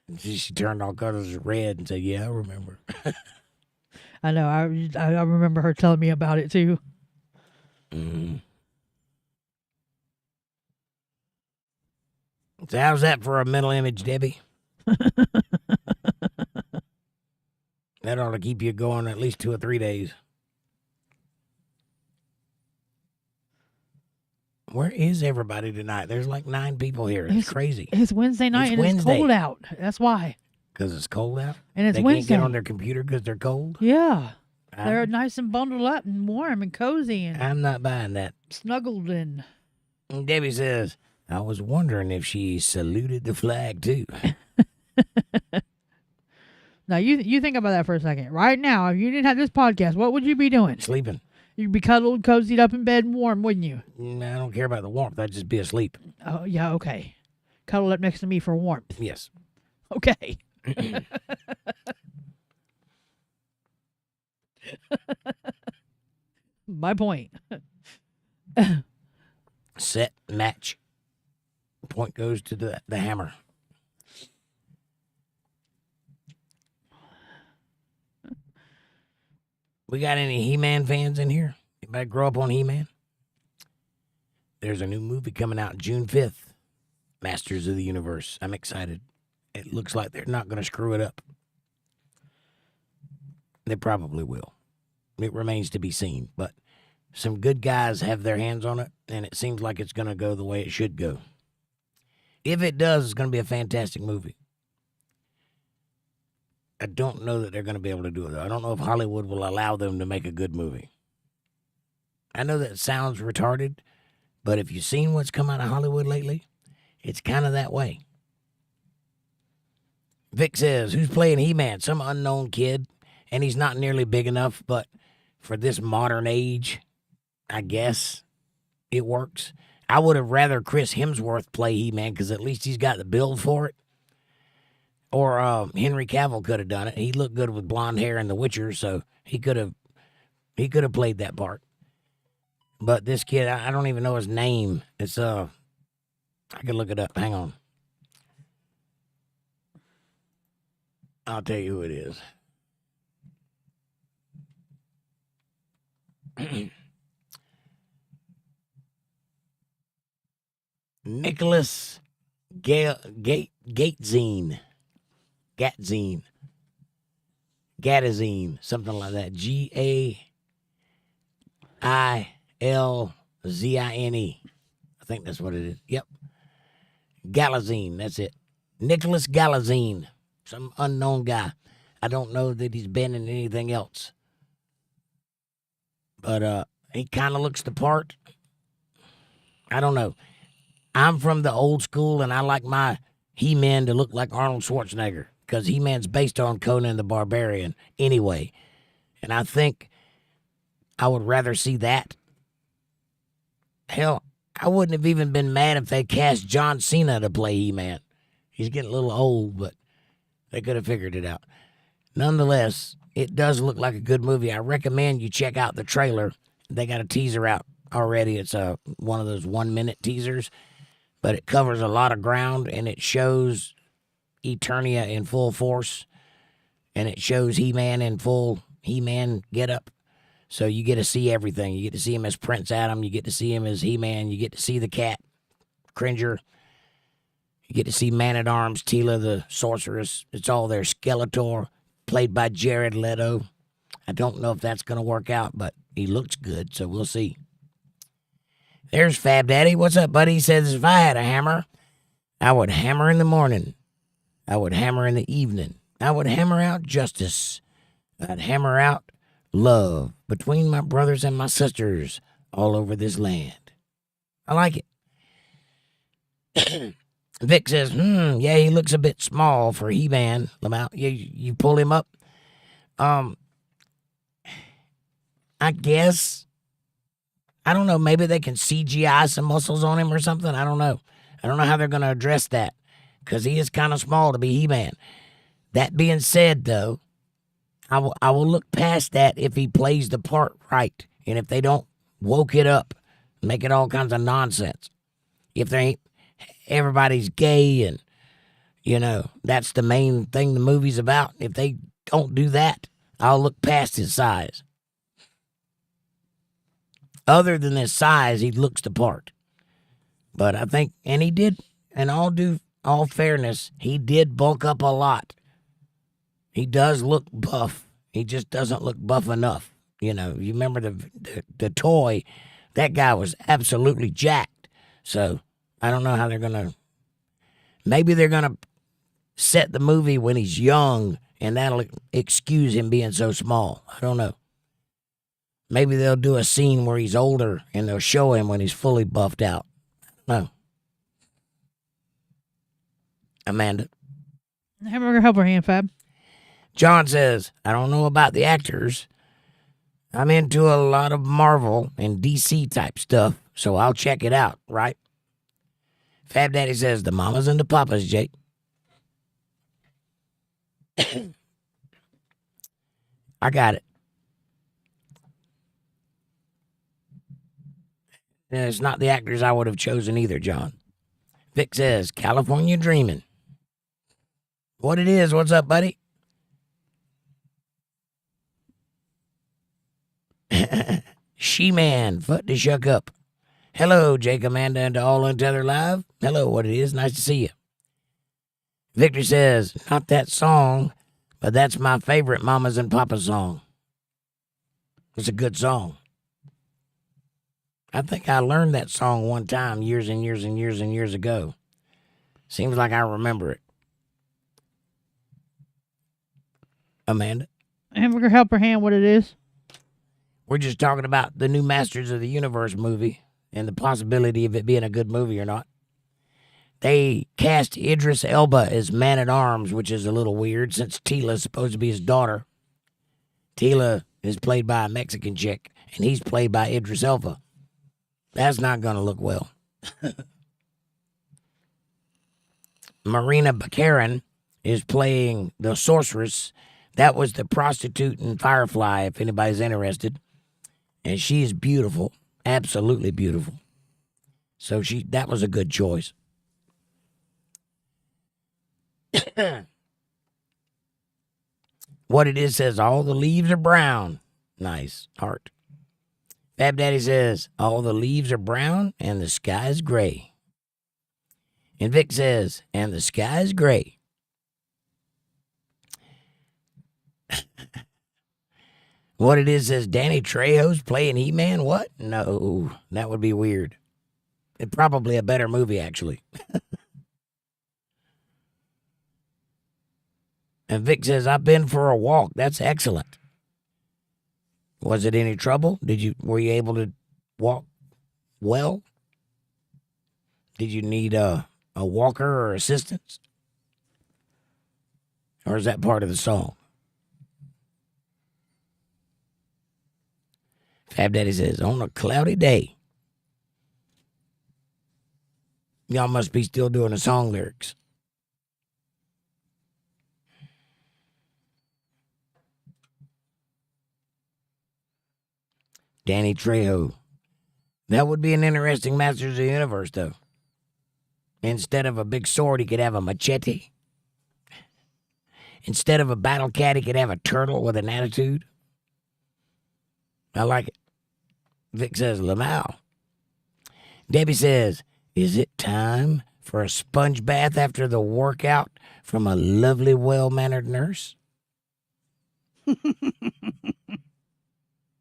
And she turned all colors of red and said, "Yeah, I remember." I know. I remember her telling me about it too. Mm. So how's that for a mental image, Debbie? That ought to keep you going at least 2 or 3 days. Where is everybody tonight? There's like 9 people here. It's crazy. It's Wednesday night and it's cold out. That's why. Because it's cold out? And it's they Wednesday. Can't get on their computer because they're cold? Yeah. They're nice and bundled up and warm and cozy and I'm not buying that. Snuggled in. And Debbie says, I was wondering if she saluted the flag too. Now, you think about that for a second. Right now, if you didn't have this podcast, what would you be doing? Sleeping. You'd be cuddled, cozied up in bed and warm, wouldn't you? I don't care about the warmth. I'd just be asleep. Oh, yeah, okay. Cuddle up next to me for warmth. Yes. Okay. My point. Set, match. Point goes to the hammer. We got any He-Man fans in here? Anybody grow up on He-Man? There's a new movie coming out June 5th. Masters of the Universe. I'm excited. It looks like they're not going to screw it up. They probably will. It remains to be seen. But some good guys have their hands on it, and it seems like it's going to go the way it should go. If it does, it's going to be a fantastic movie. I don't know that they're going to be able to do it, though. I don't know if Hollywood will allow them to make a good movie. I know that sounds retarded, but if you've seen what's come out of Hollywood lately, it's kind of that way. Vic says, who's playing He-Man? Some unknown kid, and he's not nearly big enough, but for this modern age, I guess it works. I would have rather Chris Hemsworth play He-Man because at least he's got the build for it. Or Henry Cavill could have done it. He looked good with blonde hair in The Witcher, so he could have played that part. But this kid, I don't even know his name. It's I could look it up. Hang on. I'll tell you who it is. Nicholas Gatzine, something like that. Gailzine. I think that's what it is. Yep. Galazine, that's it. Nicholas Galazine, some unknown guy. I don't know that he's been in anything else. But he kind of looks the part. I don't know. I'm from the old school, and I like my He-Man to look like Arnold Schwarzenegger because He-Man's based on Conan the Barbarian anyway. And I think I would rather see that. Hell, I wouldn't have even been mad if they cast John Cena to play He-Man. He's getting a little old, but they could have figured it out. Nonetheless, it does look like a good movie. I recommend you check out the trailer. They got a teaser out already. It's one of those 1-minute teasers. But it covers a lot of ground, and it shows Eternia in full force, and it shows He-Man in full He-Man getup. So you get to see everything. You get to see him as Prince Adam. You get to see him as He-Man. You get to see the cat, Cringer. You get to see Man-at-Arms, Tila the Sorceress. It's all there. Skeletor, played by Jared Leto. I don't know if that's going to work out, but he looks good, so we'll see. There's Fab Daddy. What's up, buddy? He says, if I had a hammer, I would hammer in the morning. I would hammer in the evening. I would hammer out justice. I'd hammer out love between my brothers and my sisters all over this land. I like it. Vic says, yeah, he looks a bit small for He-Man. Lamau, you pull him up. I guess. I don't know. Maybe they can CGI some muscles on him or something. I don't know. I don't know how they're going to address that because he is kind of small to be He-Man. That being said, though, I will look past that if he plays the part right, and if they don't woke it up, make it all kinds of nonsense. If they ain't everybody's gay and that's the main thing the movie's about. If they don't do that, I'll look past his size. Other than his size, he looks the part. But I think, and he did, and all fairness, he did bulk up a lot. He does look buff. He just doesn't look buff enough. You remember the toy, that guy was absolutely jacked. So I don't know how maybe they're going to set the movie when he's young, and that'll excuse him being so small. I don't know. Maybe they'll do a scene where he's older, and they'll show him when he's fully buffed out. No. Amanda. Hamburger helper hand, Fab. John says, I don't know about the actors. I'm into a lot of Marvel and DC type stuff, so I'll check it out, right? Fab Daddy says, the mamas and the papas, Jake. I got it. And it's not the actors I would have chosen either, John. Vic says, California Dreaming. What it is, what's up, buddy? She-Man, foot to shuck up. Hello, Jake, Amanda, and to all Untethered Live. Hello, what it is, nice to see you. Victor says, not that song, but that's my favorite Mamas and Papas song. It's a good song. I think I learned that song one time years and years and years and years ago. Seems like I remember it. Amanda? Hamburger helper hand, what it is? We're just talking about the new Masters of the Universe movie and the possibility of it being a good movie or not. They cast Idris Elba as Man-at-Arms, which is a little weird since Tila's supposed to be his daughter. Tila is played by a Mexican chick, and he's played by Idris Elba. That's not going to look well. Marina Baccarin is playing the sorceress. That was the prostitute in Firefly, if anybody's interested. And she's beautiful, absolutely beautiful. So that was a good choice. What it is says, all the leaves are brown. Nice, heart. Fab Daddy says, all the leaves are brown and the sky is gray. And Vic says, and the sky is gray. What it is says, Danny Trejo's playing He-Man? What? No, that would be weird. It's probably a better movie, actually. And Vic says, I've been for a walk. That's excellent. Was it any trouble? Were you able to walk well? Did you need a walker or assistance? Or is that part of the song? Fab Daddy says, on a cloudy day. Y'all must be still doing the song lyrics. Danny Trejo. That would be an interesting Masters of the Universe, though. Instead of a big sword, he could have a machete. Instead of a battle cat, he could have a turtle with an attitude. I like it. Vic says, Lamau. Debbie says, is it time for a sponge bath after the workout from a lovely, well-mannered nurse?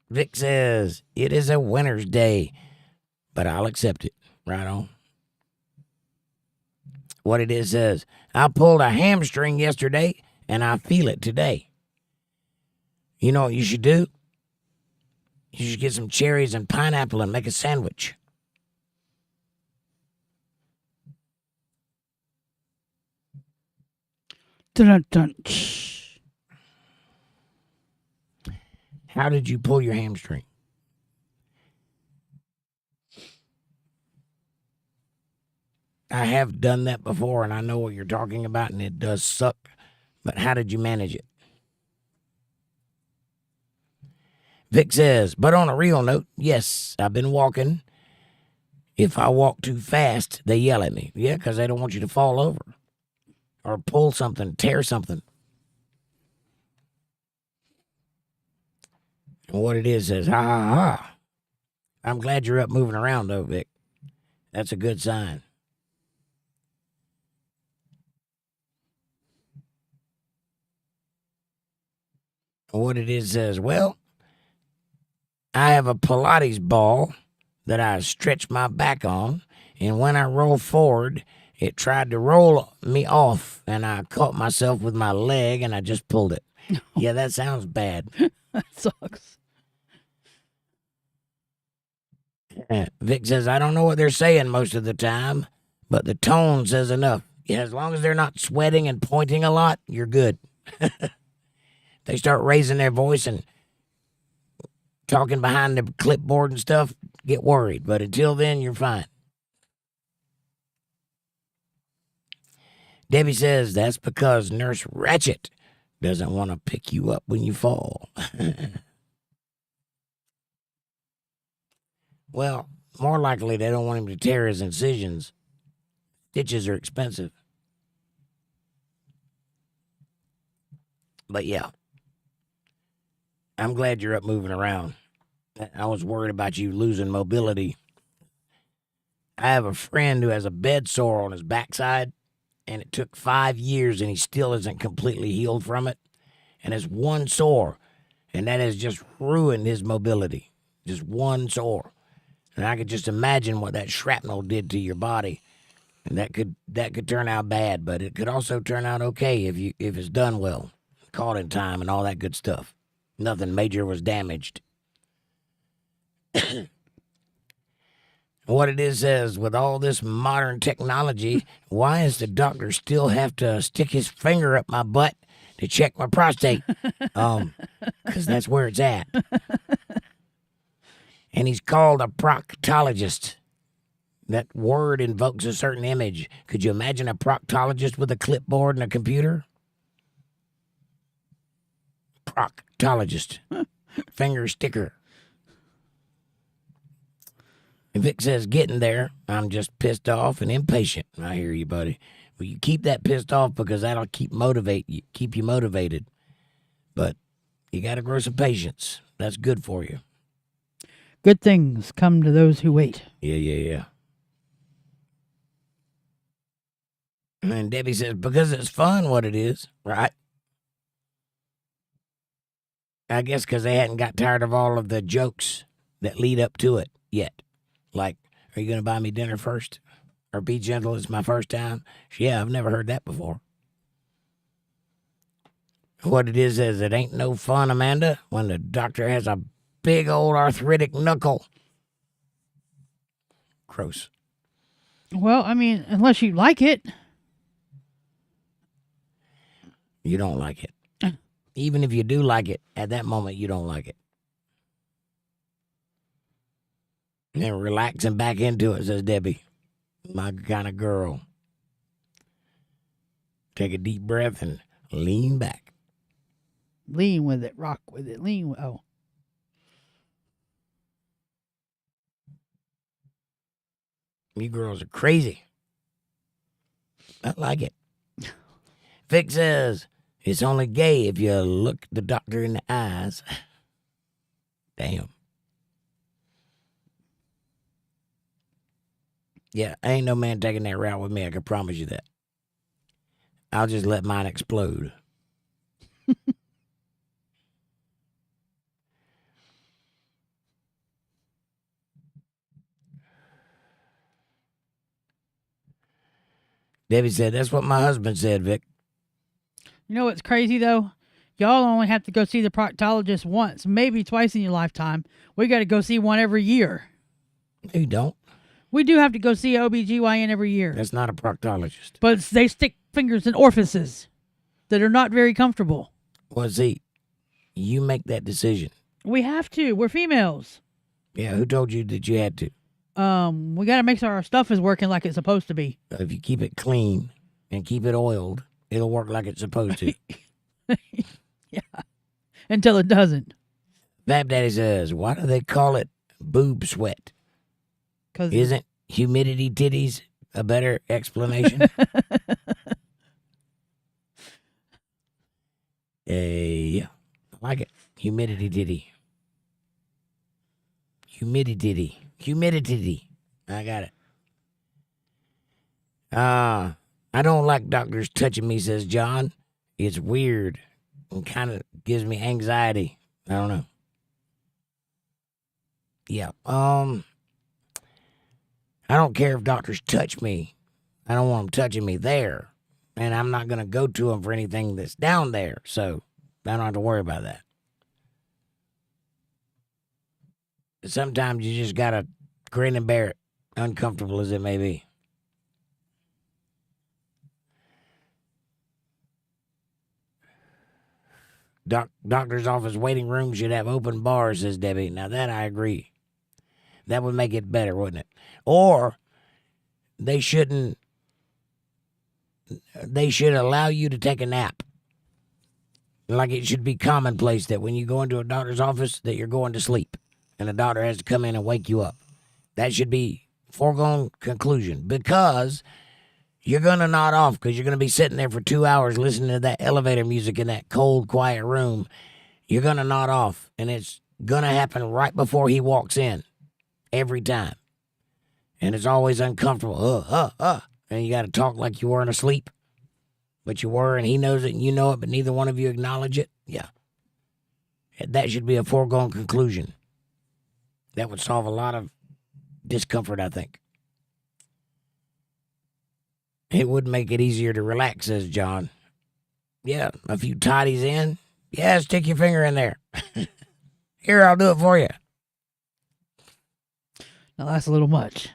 Vic says, it is a winter's day, but I'll accept it. Right on. What it is says, I pulled a hamstring yesterday, and I feel it today. You know what you should do? You should get some cherries and pineapple and make a sandwich. Dun-dun-dun. How did you pull your hamstring? I have done that before, and I know what you're talking about, and it does suck. But how did you manage it? Vic says, but on a real note, yes, I've been walking. If I walk too fast, they yell at me. Yeah, because they don't want you to fall over or pull something, tear something. And what it is says, ha, ha, ha. I'm glad you're up moving around, though, Vic. That's a good sign. What it is says, well, I have a Pilates ball that I stretch my back on, and when I roll forward, it tried to roll me off, and I caught myself with my leg, and I just pulled it. Yeah, that sounds bad. That sucks. Vic says, I don't know what they're saying most of the time, but the tone says enough. Yeah, as long as they're not sweating and pointing a lot, you're good. They start raising their voice and talking behind the clipboard and stuff, get worried. But until then, you're fine. Debbie says, that's because Nurse Ratchet doesn't want to pick you up when you fall. Well, more likely they don't want him to tear his incisions. Stitches are expensive. But yeah, I'm glad you're up moving around. I was worried about you losing mobility. I have a friend who has a bed sore on his backside, and it took 5 years, and he still isn't completely healed from it. And it's one sore, and that has just ruined his mobility. Just one sore. And I could just imagine what that shrapnel did to your body. And that could turn out bad, but it could also turn out okay if it's done well, caught in time, and all that good stuff. Nothing major was damaged. What it is says, with all this modern technology, why does the doctor still have to stick his finger up my butt to check my prostate? Because that's where it's at. And he's called a proctologist. That word invokes a certain image. Could you imagine a proctologist with a clipboard and a computer? Proctologist. Finger sticker. And Vic says, getting there, I'm just pissed off and impatient. I hear you, buddy. Well, you keep that pissed off because that'll keep you motivated. But you got to grow some patience. That's good for you. Good things come to those who wait. Yeah. And Debbie says, because it's fun what it is, right? I guess because they hadn't got tired of all of the jokes that lead up to it yet. Like, are you going to buy me dinner first? Or be gentle, it's my first time? Yeah, I've never heard that before. What it is it ain't no fun, Amanda, when the doctor has a big old arthritic knuckle. Gross. Well, I mean, unless you like it. You don't like it. Even if you do like it, at that moment, you don't like it. And relaxing back into it, says Debbie. My kind of girl. Take a deep breath and lean back. Lean with it, rock with it, lean with oh. You girls are crazy. I like it. Vic says, it's only gay if you look the doctor in the eyes. Damn. Yeah, ain't no man taking that route with me, I can promise you that. I'll just let mine explode. Debbie said, that's what my husband said, Vic. You know what's crazy, though? Y'all only have to go see the proctologist once, maybe twice in your lifetime. We got to go see one every year. No, you don't. We do have to go see an OBGYN every year. That's not a proctologist. But they stick fingers in orifices that are not very comfortable. Well, see, you make that decision. We have to. We're females. Yeah, who told you that you had to? We got to make sure our stuff is working like it's supposed to be. If you keep it clean and keep it oiled, it'll work like it's supposed to. Yeah. Until it doesn't. Fab Daddy says, why do they call it boob sweat? Because Isn't humidity titties a better explanation? Yeah, I like it. Humidity titty. Humidity. I got it. I don't like doctors touching me, says John. It's weird and kind of gives me anxiety. I don't know. Yeah. I don't care if doctors touch me. I don't want them touching me there. And I'm not going to go to them for anything that's down there. So I don't have to worry about that. Sometimes you just got to grin and bear it, uncomfortable as it may be. Doctor's office waiting room should have open bars, says Debbie. Now that I agree. That would make it better, wouldn't it? Or they should allow you to take a nap. Like it should be commonplace that when you go into a doctor's office that you're going to sleep and the doctor has to come in and wake you up. That should be foregone conclusion because you're going to nod off because you're going to be sitting there for 2 hours listening to that elevator music in that cold, quiet room. You're going to nod off, and it's going to happen right before he walks in every time. And it's always uncomfortable. And you got to talk like you weren't asleep, but you were, and he knows it, and you know it, but neither one of you acknowledge it. Yeah. That should be a foregone conclusion. That would solve a lot of discomfort, I think. It would make it easier to relax, says John. Yeah, a few toddies in. Yeah, stick your finger in there. Here, I'll do it for you. Now that's a little much.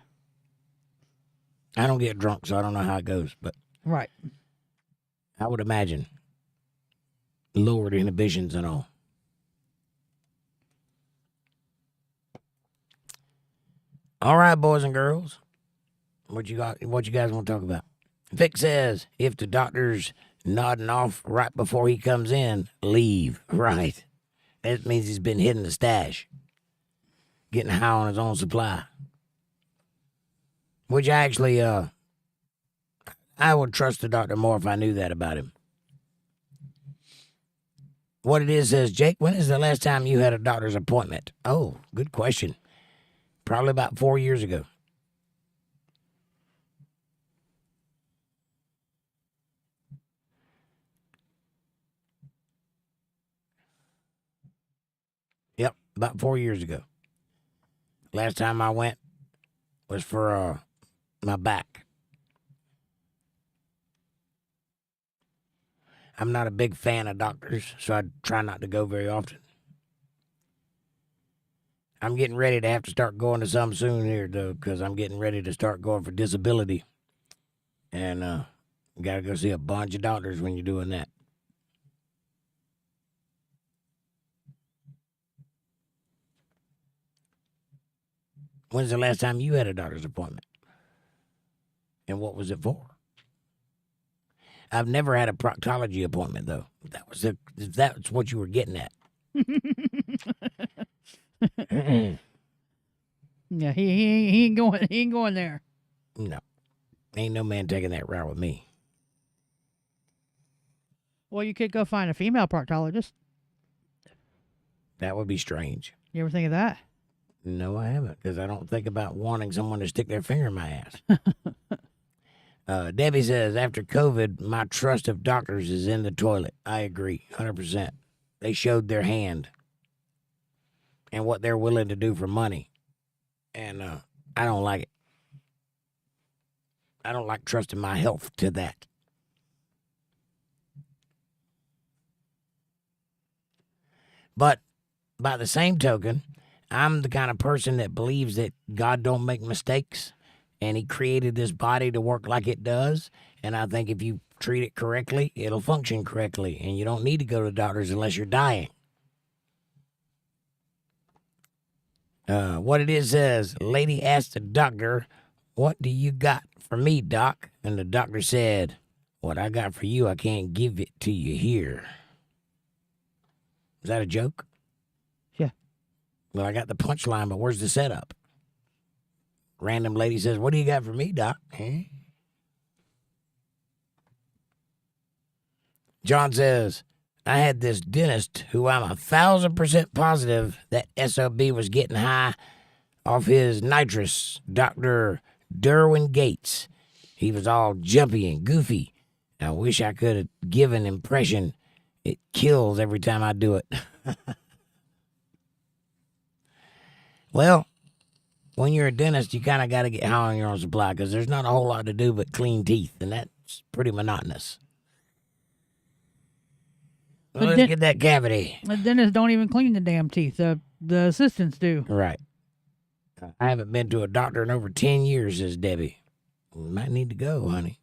I don't get drunk, so I don't know how it goes, but Right. I would imagine lowered inhibitions and all. All right, boys and girls. What you guys want to talk about? Vic says, if the doctor's nodding off right before he comes in, leave. Right. That means he's been hitting the stash. Getting high on his own supply. Which actually, I would trust the doctor more if I knew that about him. What it is says, Jake, when is the last time you had a doctor's appointment? Oh, good question. Probably about 4 years ago. Yep, about 4 years ago. Last time I went was for my back. I'm not a big fan of doctors, so I try not to go very often. I'm getting ready to have to start going to some soon here, though, because I'm getting ready to start going for disability. And you got to go see a bunch of doctors when you're doing that. When's the last time you had a doctor's appointment? And what was it for? I've never had a proctology appointment, though. That's what you were getting at. Yeah, he ain't going there. No. Ain't no man taking that route with me. Well, you could go find a female proctologist. That would be strange. You ever think of that? No, I haven't, because I don't think about wanting someone to stick their finger in my ass. Debbie says, after COVID, my trust of doctors is in the toilet. I agree, 100%. They showed their hand and what they're willing to do for money. And I don't like it. I don't like trusting my health to that. But by the same token, I'm the kind of person that believes that God don't make mistakes, and he created this body to work like it does. And I think if you treat it correctly, it'll function correctly, and you don't need to go to the doctors unless you're dying. What it is says, lady asked the doctor, what do you got for me, doc? And the doctor said, what I got for you, I can't give it to you here. Is that a joke? Yeah. Well, I got the punchline, but where's the setup? Random lady says, what do you got for me, Doc? Huh? John says, I had this dentist who I'm 1,000% positive that SOB was getting high off his nitrous, Dr. Derwin Gates. He was all jumpy and goofy. I wish I could have given an impression. It kills every time I do it. Well, when you're a dentist, you kind of got to get high on your own supply because there's not a whole lot to do but clean teeth, and that's pretty monotonous. Well, let's get that cavity. The dentists don't even clean the damn teeth. The assistants do. Right. I haven't been to a doctor in over 10 years, says Debbie. We might need to go, honey.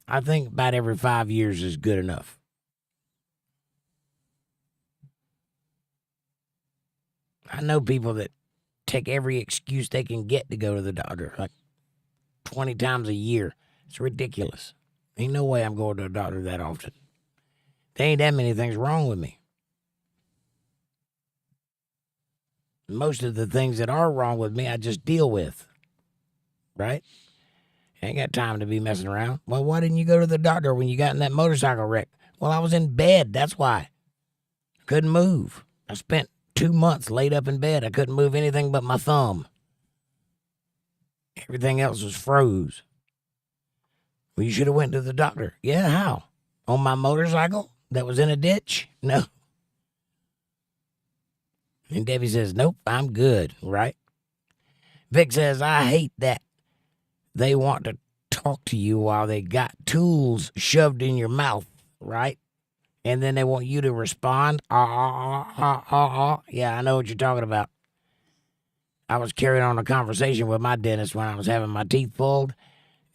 I think about every 5 years is good enough. I know people that take every excuse they can get to go to the doctor, like 20 times a year. It's ridiculous. Ain't no way I'm going to a doctor that often. There ain't that many things wrong with me. Most of the things that are wrong with me, I just deal with. Right? Ain't got time to be messing around. Well, why didn't you go to the doctor when you got in that motorcycle wreck? Well, I was in bed. That's why. Couldn't move. I spent 2 months laid up in bed. I couldn't move anything but my thumb. Everything else was froze. Well, you should have went to the doctor. Yeah, how? On my motorcycle that was in a ditch? No. And Debbie says, nope, I'm good, right? Vic says, I hate that they want to talk to you while they got tools shoved in your mouth, right? And then they want you to respond. Yeah, I know what you're talking about. I was carrying on a conversation with my dentist when I was having my teeth pulled,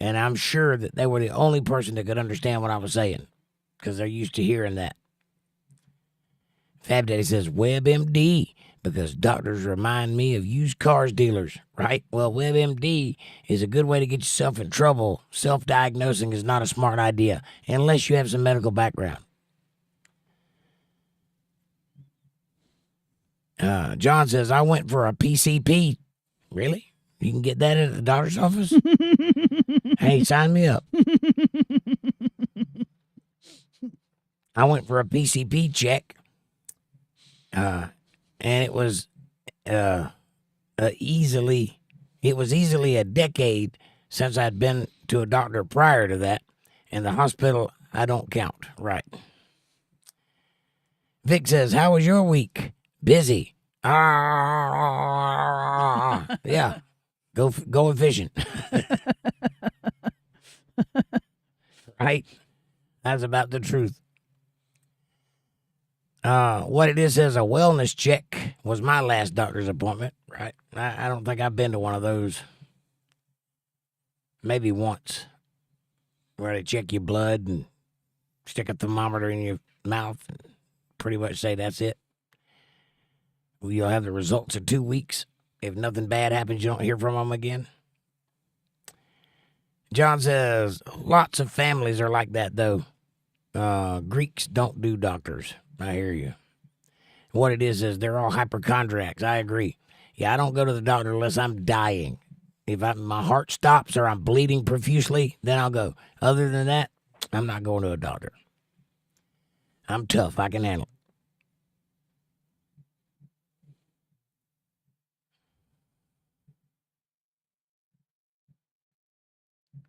and I'm sure that they were the only person that could understand what I was saying because they're used to hearing that. Fab Daddy says, WebMD, because doctors remind me of used cars dealers, right? Well, WebMD is a good way to get yourself in trouble. Self-diagnosing is not a smart idea unless you have some medical background. John says, I went for a PCP. Really? You can get that at the doctor's office? Hey, sign me up. I went for a PCP check. And it was easily a decade since I'd been to a doctor prior to that. And the hospital, I don't count. Right. Vic says, how was your week? Busy. Yeah. Going fishing. Right? That's about the truth. What it is a wellness check was my last doctor's appointment, right? I don't think I've been to one of those. Maybe once. Where they check your blood and stick a thermometer in your mouth and pretty much say that's it. You'll have the results in 2 weeks. If nothing bad happens, you don't hear from them again. John says, lots of families are like that, though. Greeks don't do doctors. I hear you. What it is they're all hypochondriacs. I agree. Yeah, I don't go to the doctor unless I'm dying. If my heart stops or I'm bleeding profusely, then I'll go. Other than that, I'm not going to a doctor. I'm tough. I can handle it.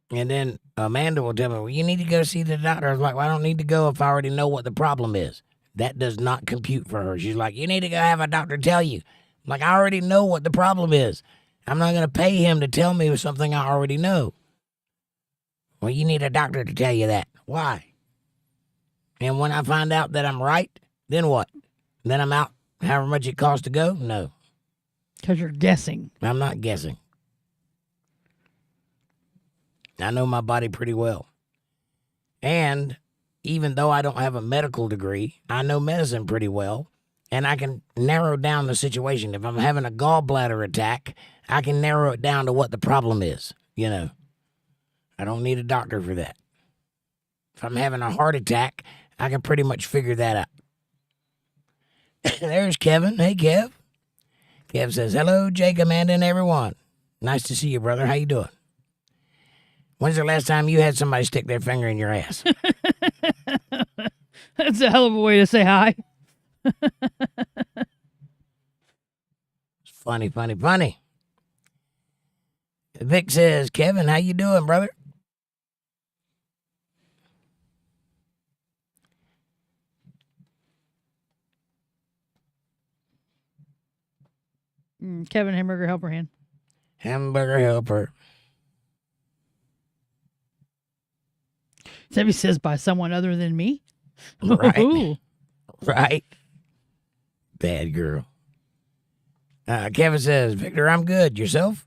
And then Amanda will tell me, well, you need to go see the doctor. I was like, well, I don't need to go if I already know what the problem is. That does not compute for her. She's like, you need to go have a doctor tell you. I'm like, I already know what the problem is. I'm not going to pay him to tell me something I already know. Well, you need a doctor to tell you that. Why? And when I find out that I'm right, then what? Then I'm out however much it costs to go? No. Because you're guessing. I'm not guessing. I know my body pretty well. And even though I don't have a medical degree, I know medicine pretty well. And I can narrow down the situation. If I'm having a gallbladder attack, I can narrow it down to what the problem is. You know, I don't need a doctor for that. If I'm having a heart attack, I can pretty much figure that out. There's Kevin. Hey, Kev. Kev says, hello, Jake, Amanda, and everyone. Nice to see you, brother. How you doing? When's the last time you had somebody stick their finger in your ass? That's a hell of a way to say hi. Funny, funny, funny. Vic says, Kevin, how you doing, brother? Kevin Hamburger Helper Hand. Hamburger helper. Sebby says by someone other than me. Right. Ooh. Right. Bad girl. Kevin says, Victor, I'm good. Yourself?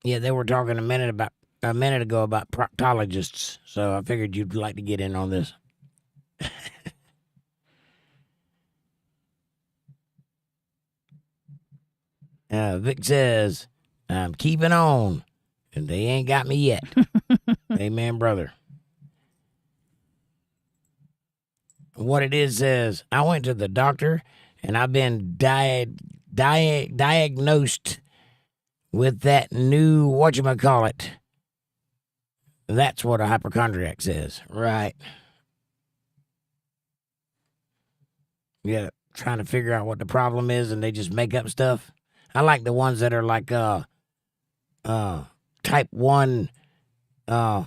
Yeah, they were talking a minute ago about proctologists, so I figured you'd like to get in on this. Vic says, I'm keeping on, and they ain't got me yet. Amen, brother. What it is says, I went to the doctor, and I've been diagnosed with that new whatchamacallit. That's what a hypochondriac says. Right. Yeah, trying to figure out what the problem is, and they just make up stuff. I like the ones that are like type 1 on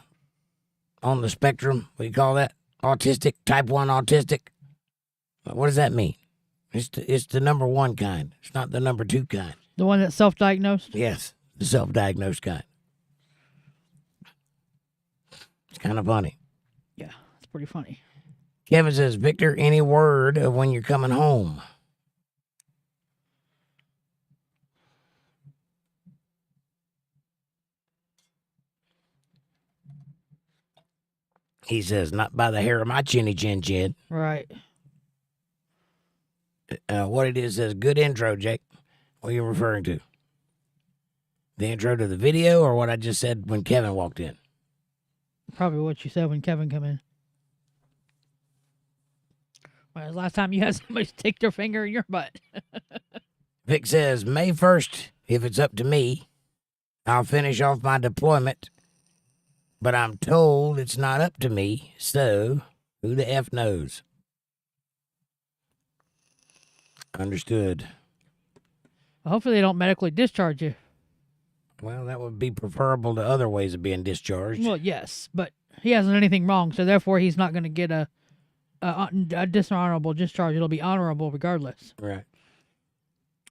the spectrum. What do you call that? Autistic, type 1 autistic. What does that mean? It's the number 1 kind. It's not the number 2 kind. The one that's self-diagnosed? Yes, the self-diagnosed kind. It's kind of funny. Yeah, it's pretty funny. Kevin says, Victor, any word of when you're coming home? He says, not by the hair of my chinny chin chin. Right. What it is says, good intro, Jake. What are you referring to? The intro to the video or what I just said when Kevin walked in? Probably what you said when Kevin come in. When was the last time you had somebody stick their finger in your butt? Vic says, May 1st, if it's up to me, I'll finish off my deployment. But I'm told it's not up to me, so who the F knows? Understood. Well, hopefully they don't medically discharge you. Well, that would be preferable to other ways of being discharged. Well, yes, but he hasn't done anything wrong, so therefore he's not going to get a dishonorable discharge. It'll be honorable regardless. Right.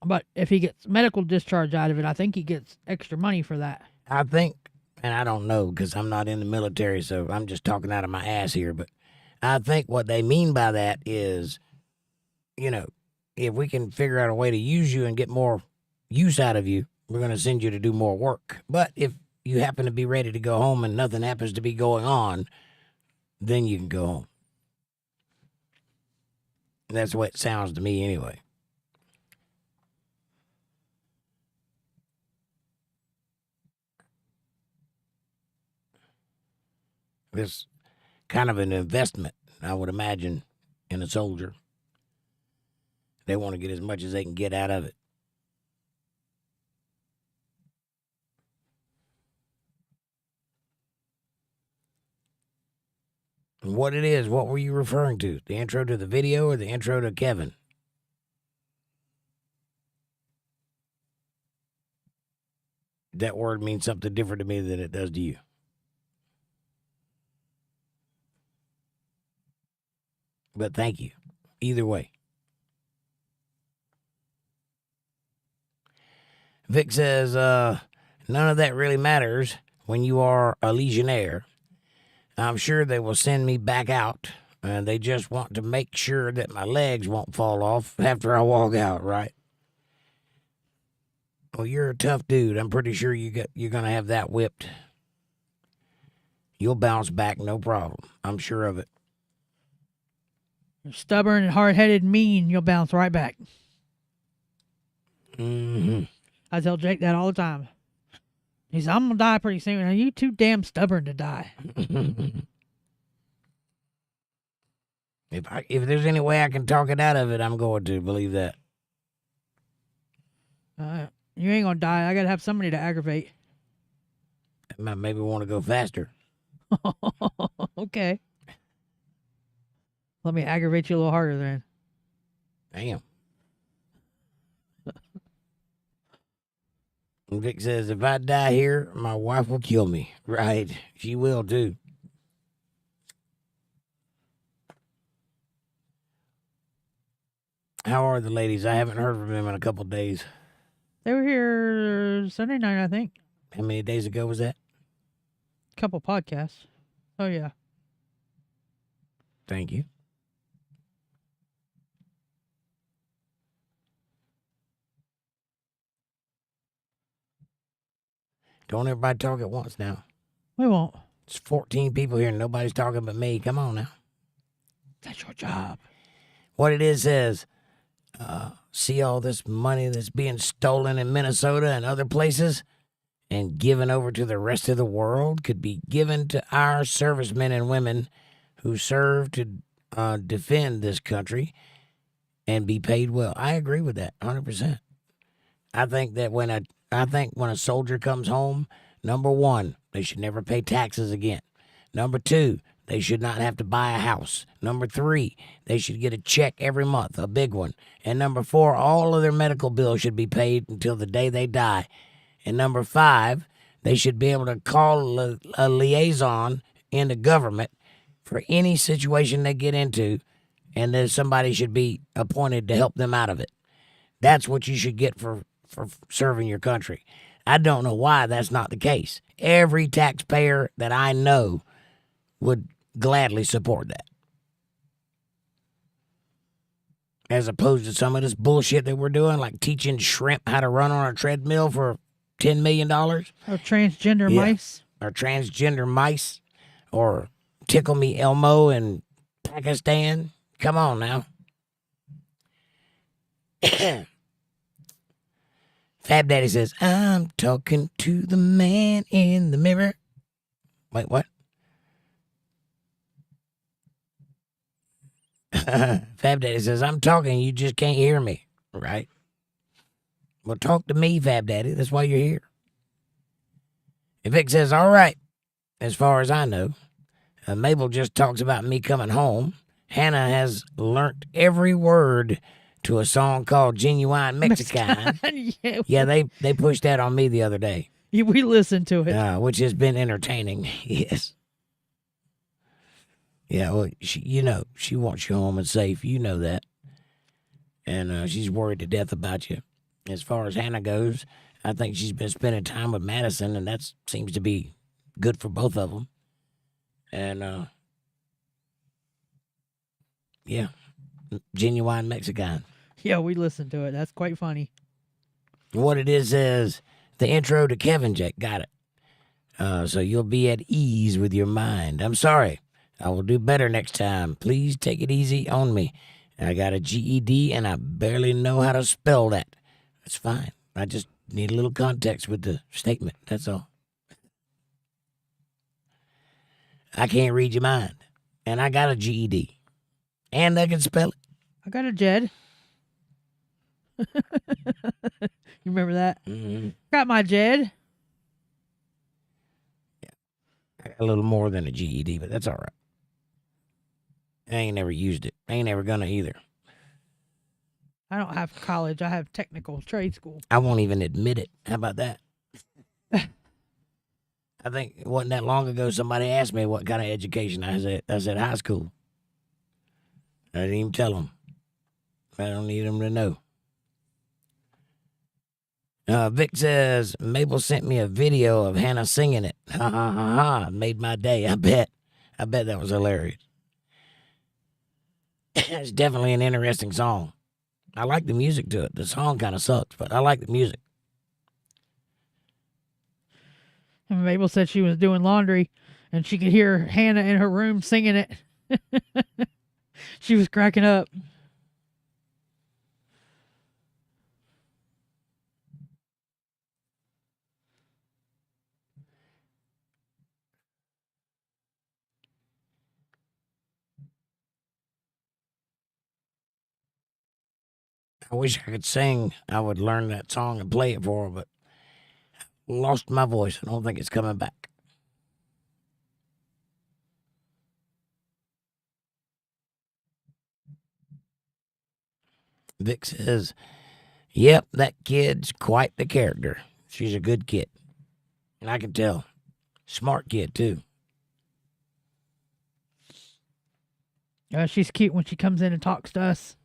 But if he gets medical discharge out of it, I think he gets extra money for that. I think, and I don't know because I'm not in the military, so I'm just talking out of my ass here, but I think what they mean by that is, if we can figure out a way to use you and get more use out of you, we're going to send you to do more work. But if you happen to be ready to go home and nothing happens to be going on, then you can go home. That's what it sounds to me anyway. It's kind of an investment, I would imagine, in a soldier. They want to get as much as they can get out of it. And what it is, what were you referring to? The intro to the video or the intro to Kevin? That word means something different to me than it does to you. But thank you. Either way. Vic says, none of that really matters when you are a legionnaire. I'm sure they will send me back out, and they just want to make sure that my legs won't fall off after I walk out, right? Well, you're a tough dude. I'm pretty sure you're going to have that whipped. You'll bounce back, no problem. I'm sure of it. You're stubborn and hard-headed and mean, you'll bounce right back. Mm-hmm. I tell Jake that all the time. He says, I'm going to die pretty soon. Are you too damn stubborn to die? If there's any way I can talk it out of it, I'm going to believe that. You ain't gonna die. I gotta have somebody to aggravate. I might maybe want to go faster. Okay. Let me aggravate you a little harder then. Damn. And Vic says, if I die here, my wife will kill me. Right. She will too. How are the ladies? I haven't heard from them in a couple days. They were here Sunday night, I think. How many days ago was that? Couple podcasts. Oh yeah. Thank you. Don't everybody talk at once now. We won't. It's 14 people here and nobody's talking but me. Come on now. That's your job. What it is says, see all this money that's being stolen in Minnesota and other places and given over to the rest of the world could be given to our servicemen and women who serve to defend this country and be paid well. I agree with that 100%. I think that when a soldier comes home, number one, they should never pay taxes again. Number two, they should not have to buy a house. Number three, they should get a check every month, a big one. And number four, all of their medical bills should be paid until the day they die. And number five, they should be able to call a liaison in the government for any situation they get into, and then somebody should be appointed to help them out of it. That's what you should get for serving your country. I don't know why that's not the case. Every taxpayer that I know would gladly support that. As opposed to some of this bullshit that we're doing, like teaching shrimp how to run on a treadmill for $10 million. Or transgender mice. Or transgender mice. Or Tickle Me Elmo in Pakistan. Come on now. Fab Daddy says, I'm talking to the man in the mirror. Wait, what? Fab Daddy says, I'm talking, you just can't hear me. Right? Well, talk to me, Fab Daddy. That's why you're here. If Vic says, all right, as far as I know, Mabel just talks about me coming home. Hannah has learnt every word to a song called Genuine Mexican. Yeah, they pushed that on me the other day. We listened to it. Which has been entertaining. Yes. Yeah, well, she wants you home and safe. You know that. And she's worried to death about you. As far as Hannah goes, I think she's been spending time with Madison, and that seems to be good for both of them. And, yeah, Genuine Mexican. Yeah, we listened to it. That's quite funny. What it is the intro to Kevin Jake. Got it. So you'll be at ease with your mind. I'm sorry. I will do better next time. Please take it easy on me. I got a GED and I barely know how to spell that. That's fine. I just need a little context with the statement. That's all. I can't read your mind. And I got a GED. And I can spell it. I got a Jed. You remember that? Mm-hmm. Got my Jed. Yeah. I got a little more than a GED, but that's all right. I ain't never used it. I ain't never gonna either. I don't have college. I have technical trade school. I won't even admit it. How about that? I think it wasn't that long ago somebody asked me what kind of education I said high school. I didn't even tell them. I don't need them to know. Vic says, Mabel sent me a video of Hannah singing it. Ha ha ha ha. Made my day. I bet that was hilarious. It's definitely an interesting song. I like the music to it. The song kind of sucks, but I like the music. And Mabel said she was doing laundry and she could hear Hannah in her room singing it. She was cracking up. I wish I could sing. I would learn that song and play it for her, but I lost my voice. I don't think it's coming back. Vic says, yep, that kid's quite the character. She's a good kid. And I can tell. Smart kid, too. She's cute when she comes in and talks to us.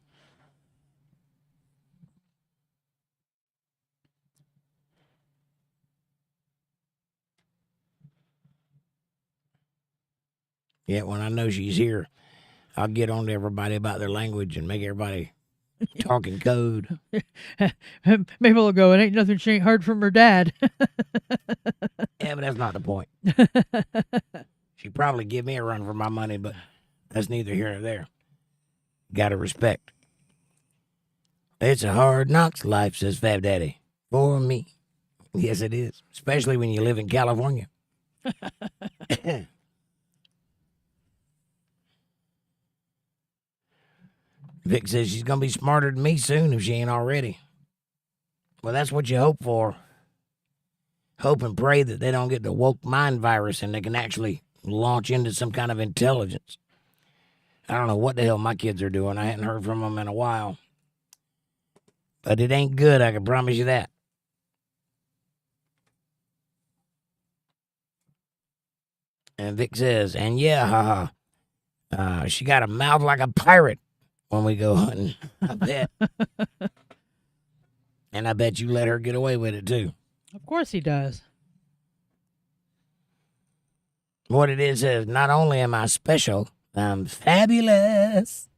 Yeah, when I know she's here, I'll get on to everybody about their language and make everybody talk in code. Maybe we'll go, it ain't nothing she ain't heard from her dad. Yeah, but that's not the point. She'd probably give me a run for my money, but that's neither here nor there. Gotta respect. It's a hard knocks life, says Fab Daddy. For me. Yes, it is. Especially when you live in California. Vic says she's going to be smarter than me soon if she ain't already. Well, that's what you hope for. Hope and pray that they don't get the woke mind virus and they can actually launch into some kind of intelligence. I don't know what the hell my kids are doing. I hadn't heard from them in a while. But it ain't good, I can promise you that. And Vic says, and yeah, haha, she got a mouth like a pirate when we go hunting. I bet. And I bet you let her get away with it, too. Of course he does. What it is says, not only am I special, I'm fabulous.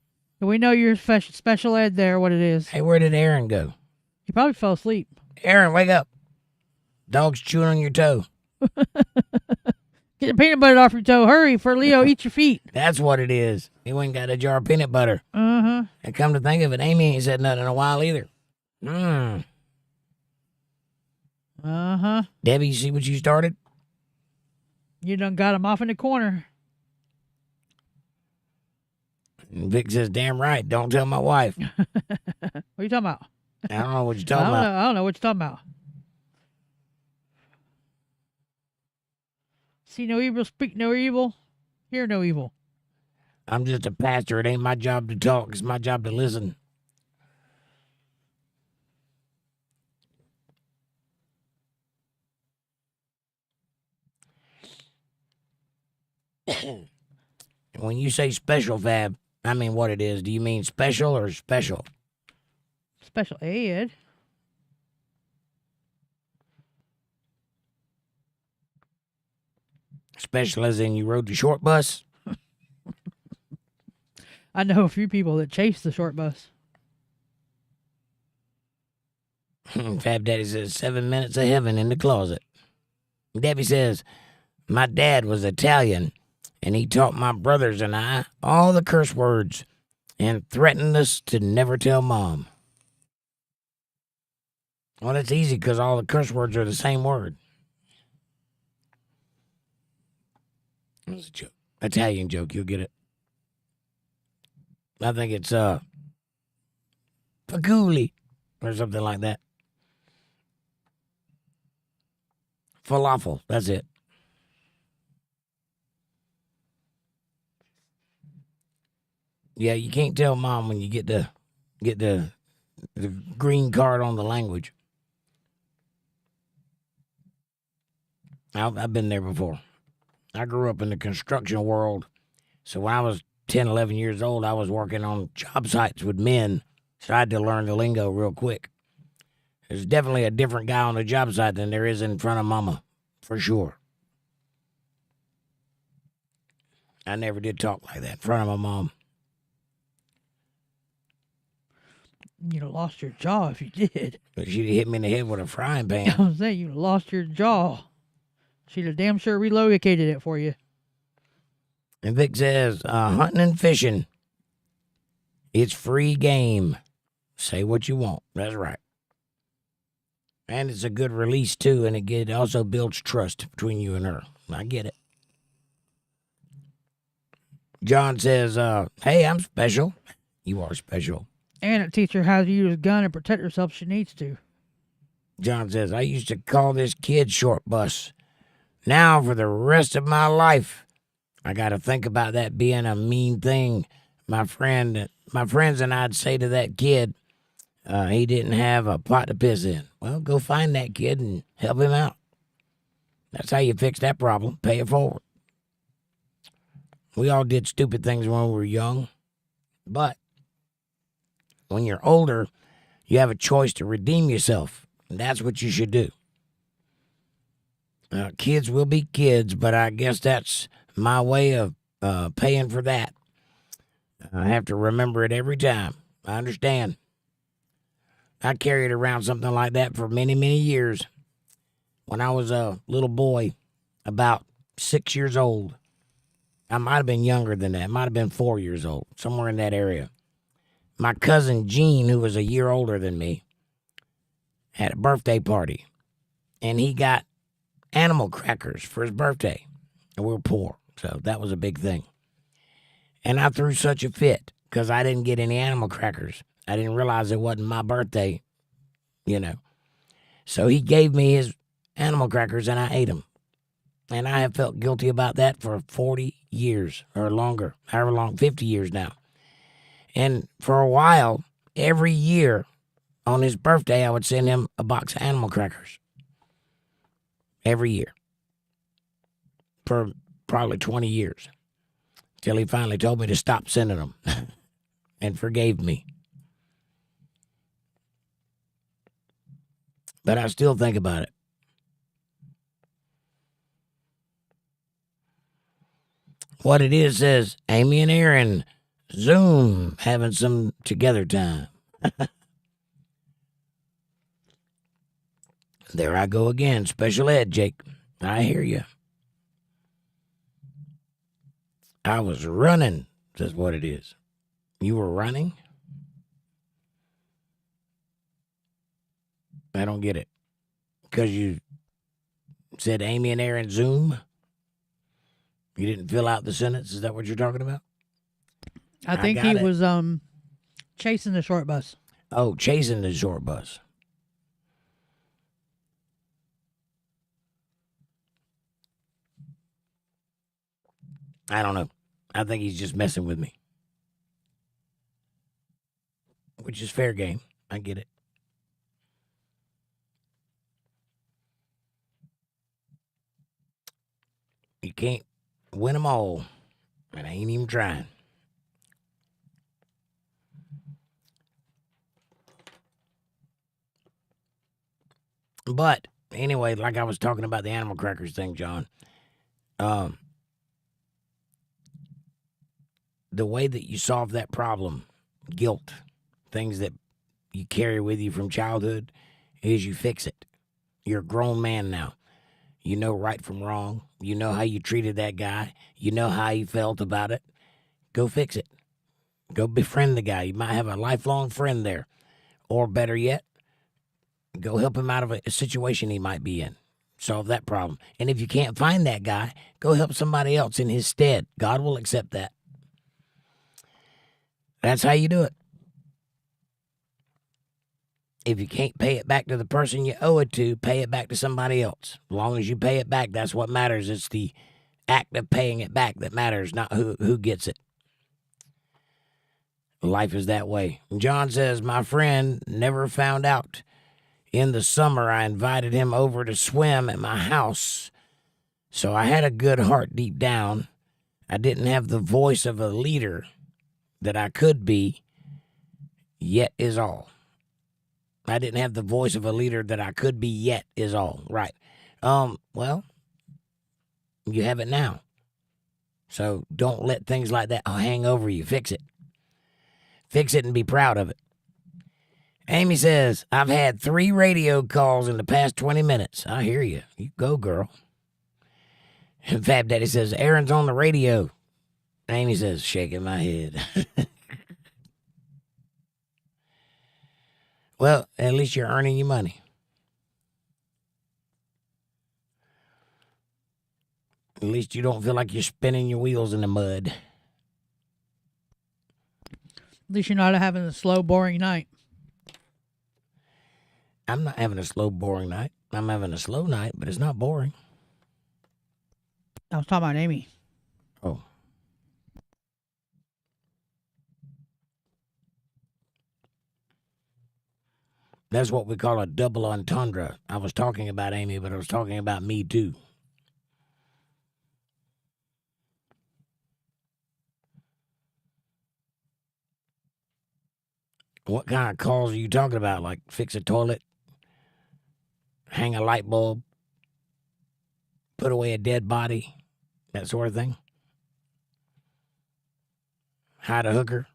We know you're special ed there, what it is. Hey, where did Aaron go? He probably fell asleep. Aaron, wake up. Dog's chewing on your toe. Get the peanut butter off your toe. Hurry, for Leo, eat your feet. That's what it is. He went and got a jar of peanut butter. Uh-huh. And come to think of it, Amy ain't said nothing in a while either. Uh-huh. Debbie, you see what you started? You done got him off in the corner. And Vic says, damn right, don't tell my wife. What are you talking about? I don't know what you're talking about. I don't know what you're talking about. See no evil, speak no evil, hear no evil. I'm just a pastor. It ain't my job to talk. It's my job to listen. When you say special, Fab, I mean what it is. Do you mean special or special? Special ed. Special as in you rode the short bus? I know a few people that chase the short bus. Fab Daddy says 7 minutes of heaven in the closet. Debbie says, my dad was Italian, and he taught my brothers and I all the curse words and threatened us to never tell Mom. Well, it's easy because all the curse words are the same word. That's a joke. Italian joke, you'll get it. I think it's Faguli or something like that. Falafel, that's it. Yeah, you can't tell Mom when you get the green card on the language. I've been there before. I grew up in the construction world. So when I was 10, 11 years old, I was working on job sites with men. So I had to learn the lingo real quick. There's definitely a different guy on the job site than there is in front of Mama, for sure. I never did talk like that in front of my mom. You'd have lost your jaw if you did. But she'd have hit me in the head with a frying I pan. was saying, you'd have lost your jaw. She'd have damn sure relocated it for you. And Vic says, hunting and fishing, it's free game. Say what you want. That's right. And it's a good release, too, and it also builds trust between you and her. I get it. John says, hey, I'm special. You are special. And it teach her how to use a gun and protect herself if she needs to. John says, I used to call this kid Short Bus. Now, for the rest of my life, I got to think about that being a mean thing. My friends and I'd say to that kid, he didn't have a pot to piss in. Well, go find that kid and help him out. That's how you fix that problem. Pay it forward. We all did stupid things when we were young. But when you're older, you have a choice to redeem yourself. And that's what you should do. Kids will be kids, but I guess that's my way of paying for that. I have to remember it every time. I understand. I carried around something like that for many, many years. When I was a little boy, about 6 years old, I might have been younger than that. Might have been 4 years old, somewhere in that area. My cousin Gene, who was a year older than me, had a birthday party, and he got animal crackers for his birthday. And we were poor, so that was a big thing. And I threw such a fit because I didn't get any animal crackers. I didn't realize it wasn't my birthday, So he gave me his animal crackers, and I ate them. And I have felt guilty about that for 40 years or longer, however long, 50 years now. And for a while, every year on his birthday, I would send him a box of animal crackers. Every year. For probably 20 years. Till he finally told me to stop sending them and forgave me. But I still think about it. What it is says, Amy and Aaron, Zoom, having some together time. There I go again. Special ed, Jake. I hear you. I was running, says what it is. You were running? I don't get it. Because you said Amy and Aaron Zoom? You didn't fill out the sentence? Is that what you're talking about? I think he was chasing the short bus. Oh, chasing the short bus. I don't know. I think he's just messing with me. Which is fair game. I get it. You can't win them all. And I ain't even trying. But anyway, like I was talking about the animal crackers thing, John. The way that you solve that problem, guilt, things that you carry with you from childhood, is you fix it. You're a grown man now. You know right from wrong. You know how you treated that guy. You know how you felt about it. Go fix it. Go befriend the guy. You might have a lifelong friend there. Or better yet, go help him out of a situation he might be in. Solve that problem. And if you can't find that guy, go help somebody else in his stead. God will accept that. That's how you do it. If you can't pay it back to the person you owe it to, pay it back to somebody else. As long as you pay it back, that's what matters. It's the act of paying it back that matters, not who gets it. Life is that way. John says, my friend never found out. In the summer, I invited him over to swim at my house. So I had a good heart deep down. I didn't have the voice of a leader that I could be, yet is all. I didn't have the voice of a leader that I could be, yet is all. Right. Well, you have it now. So don't let things like that hang over you. Fix it. Fix it and be proud of it. Amy says, I've had 3 radio calls in the past 20 minutes. I hear you. You go, girl. And Fab Daddy says, Aaron's on the radio. Amy says, shaking my head. Well, at least you're earning your money. At least you don't feel like you're spinning your wheels in the mud. At least you're not having a slow, boring night. I'm not having a slow, boring night. I'm having a slow night, but it's not boring. I was talking about Amy. Oh. That's what we call a double entendre. I was talking about Amy, but I was talking about me too. What kind of calls are you talking about? Like fix a toilet, hang a light bulb, put away a dead body, that sort of thing? Hide a hooker?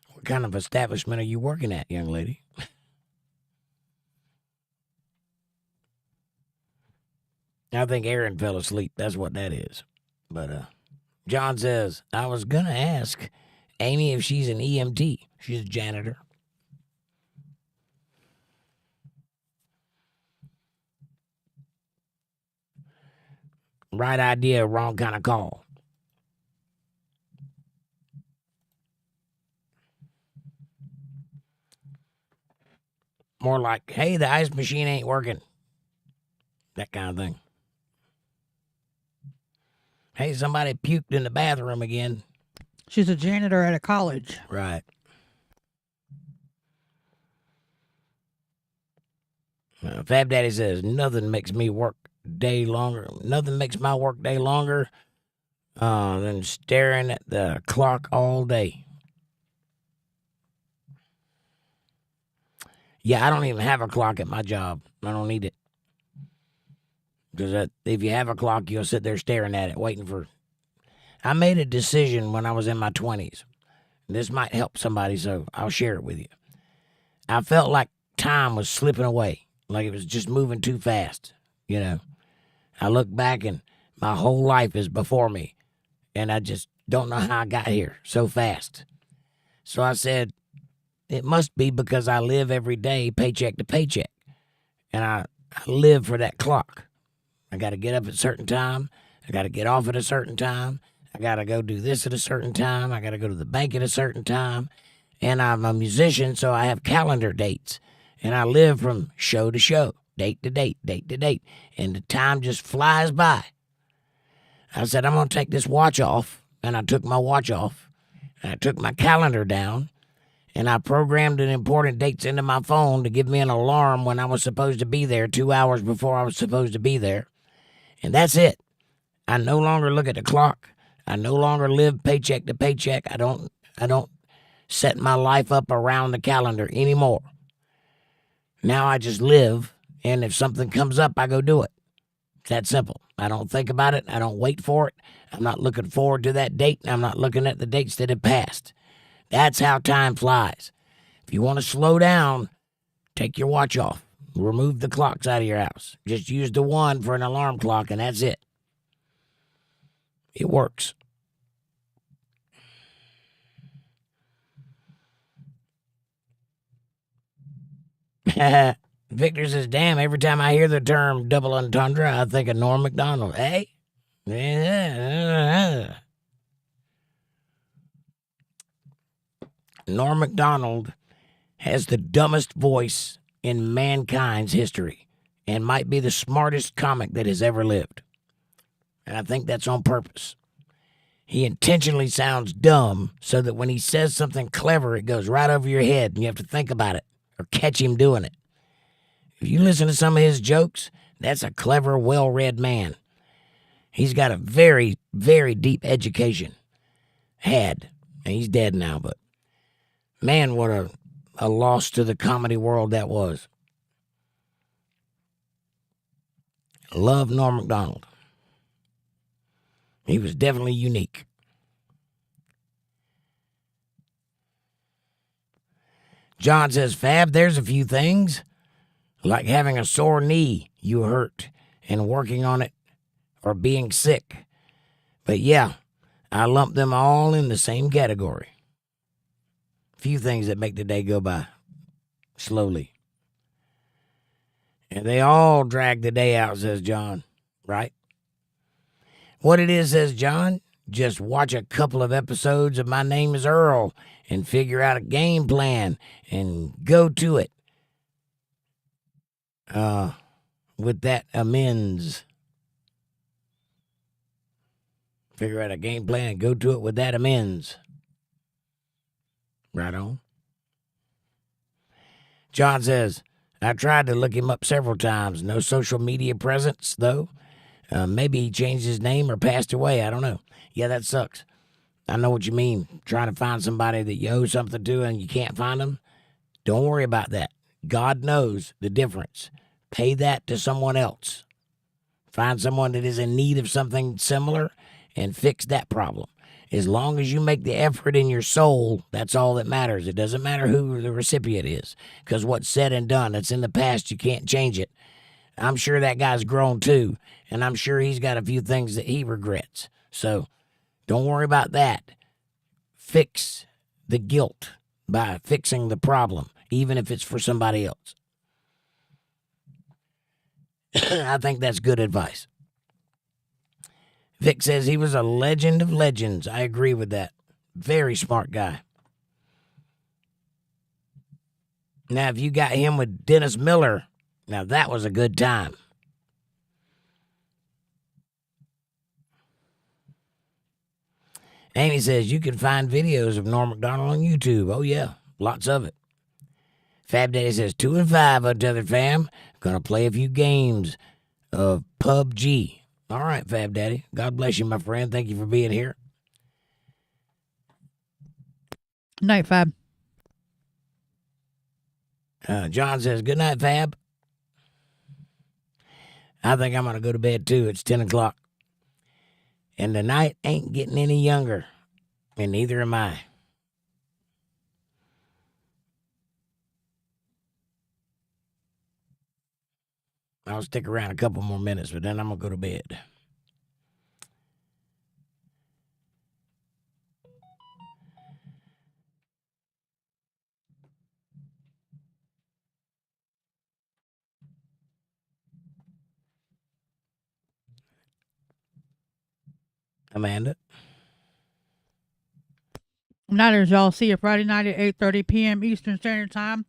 What kind of establishment are you working at, young lady? I think Aaron fell asleep. That's what that is. But John says, I was going to ask Amy if she's an EMT. She's a janitor. Right idea, wrong kind of call. More like, hey, the ice machine ain't working. That kind of thing. Hey, somebody puked in the bathroom again. She's a janitor at a college. Right. Fab Daddy says, nothing makes me work day longer. Nothing makes my work day longer than staring at the clock all day. Yeah, I don't even have a clock at my job. I don't need it. Because if you have a clock, you'll sit there staring at it, waiting for... I made a decision when I was in my 20s. This might help somebody, so I'll share it with you. I felt like time was slipping away, like it was just moving too fast, you know. I look back and my whole life is before me, and I just don't know how I got here so fast. So I said, it must be because I live every day paycheck to paycheck, and I live for that clock. I got to get up at a certain time. I got to get off at a certain time. I got to go do this at a certain time. I got to go to the bank at a certain time. And I'm a musician, so I have calendar dates. And I live from show to show, date to date, date to date. And the time just flies by. I said, I'm going to take this watch off. And I took my watch off. And I took my calendar down. And I programmed an important dates into my phone to give me an alarm when I was supposed to be there 2 hours before I was supposed to be there. And that's it. I no longer look at the clock. I no longer live paycheck to paycheck. I don't set my life up around the calendar anymore. Now I just live, and if something comes up, I go do it. It's that simple. I don't think about it. I don't wait for it. I'm not looking forward to that date. I'm not looking at the dates that have passed. That's how time flies. If you want to slow down, take your watch off. Remove the clocks out of your house. Just use the one for an alarm clock, and that's it. It works. Victor says, damn, every time I hear the term double entendre, I think of Norm Macdonald. Hey? Norm Macdonald has the dumbest voice in mankind's history and might be the smartest comic that has ever lived. And I think that's on purpose. He intentionally sounds dumb so that when he says something clever, it goes right over your head and you have to think about it or catch him doing it. If you listen to some of his jokes, that's a clever, well-read man. He's got a very, very deep education. Had. And he's dead now, but man, what a loss to the comedy world that was. Love Norm Macdonald. He was definitely unique. John says, Fab, there's a few things, like having a sore knee you hurt and working on it, or being sick. But yeah, I lump them all in the same category. Few things that make the day go by slowly. And they all drag the day out, says John. Right? What it is, says John, just watch a couple of episodes of My Name is Earl and figure out a game plan and go to it. With that amends. Figure out a game plan and go to it with that amends. Right on. John says, I tried to look him up several times. No social media presence, though. Maybe he changed his name or passed away. I don't know. Yeah, that sucks. I know what you mean. Trying to find somebody that you owe something to and you can't find them. Don't worry about that. God knows the difference. Pay that to someone else. Find someone that is in need of something similar and fix that problem. As long as you make the effort in your soul, that's all that matters. It doesn't matter who the recipient is, because what's said and done, it's in the past. You can't change it. I'm sure that guy's grown too, and I'm sure he's got a few things that he regrets. So don't worry about that. Fix the guilt by fixing the problem, even if it's for somebody else. I think that's good advice. Vic says he was a legend of legends. I agree with that. Very smart guy. Now, if you got him with Dennis Miller, now that was a good time. Amy says you can find videos of Norm Macdonald on YouTube. Oh, yeah, lots of it. Fab Daddy says 2 and 5, Untethered fam. Gonna play a few games of PUBG. All right, Fab Daddy. God bless you, my friend. Thank you for being here. Night, Fab. John says, good night, Fab. I think I'm going to go to bed, too. It's 10 o'clock. And the night ain't getting any younger. And neither am I. I'll stick around a couple more minutes, but then I'm going to go to bed. Amanda? Nighters, y'all. See you Friday night at 8:30 p.m. Eastern Standard Time.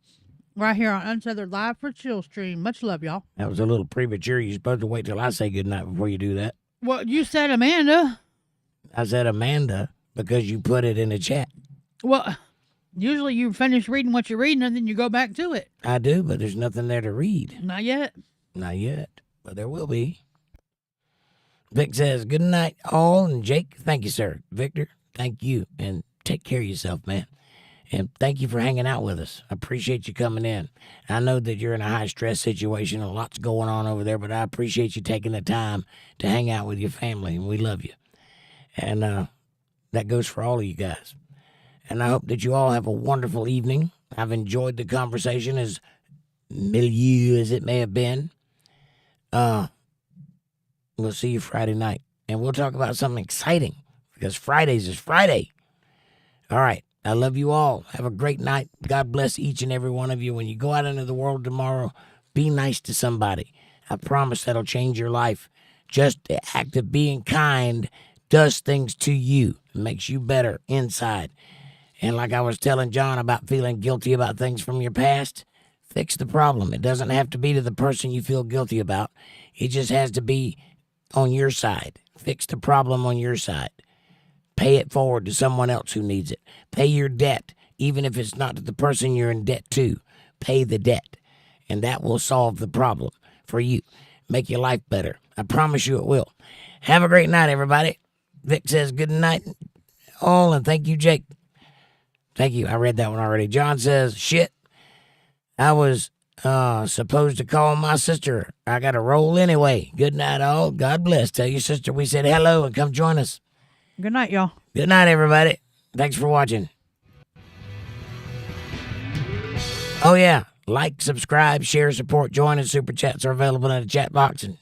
Right here on Untethered Live for Chillstream. Much love, y'all. That was a little premature. You're supposed to wait till I say goodnight before you do that. Well, you said Amanda. I said Amanda because you put it in the chat. Well, usually you finish reading what you're reading and then you go back to it. I do, but there's nothing there to read. Not yet. Not yet, but there will be. Vic says, good night, all. And Jake, thank you, sir. Victor, thank you. And take care of yourself, man. And thank you for hanging out with us. I appreciate you coming in. I know that you're in a high-stress situation and lots going on over there, but I appreciate you taking the time to hang out with your family, and we love you. And that goes for all of you guys. And I hope that you all have a wonderful evening. I've enjoyed the conversation, as milieu as it may have been. We'll see you Friday night. And we'll talk about something exciting, because Fridays is Friday. All right. I love you all. Have a great night. God bless each and every one of you. When you go out into the world tomorrow, be nice to somebody. I promise that'll change your life. Just the act of being kind does things to you. It makes you better inside. And like I was telling John about feeling guilty about things from your past, fix the problem. It doesn't have to be to the person you feel guilty about. It just has to be on your side. Fix the problem on your side. Pay it forward to someone else who needs it. Pay your debt, even if it's not to the person you're in debt to. Pay the debt, and that will solve the problem for you. Make your life better. I promise you it will. Have a great night, everybody. Vic says good night, all, and thank you, Jake. Thank you. I read that one already. John says, shit, I was supposed to call my sister. I got to roll anyway. Good night, all. God bless. Tell your sister we said hello and come join us. Good night, y'all. Good night, everybody. Thanks for watching. Oh, yeah. Like, subscribe, share, support, join, and super chats are available in the chat box. And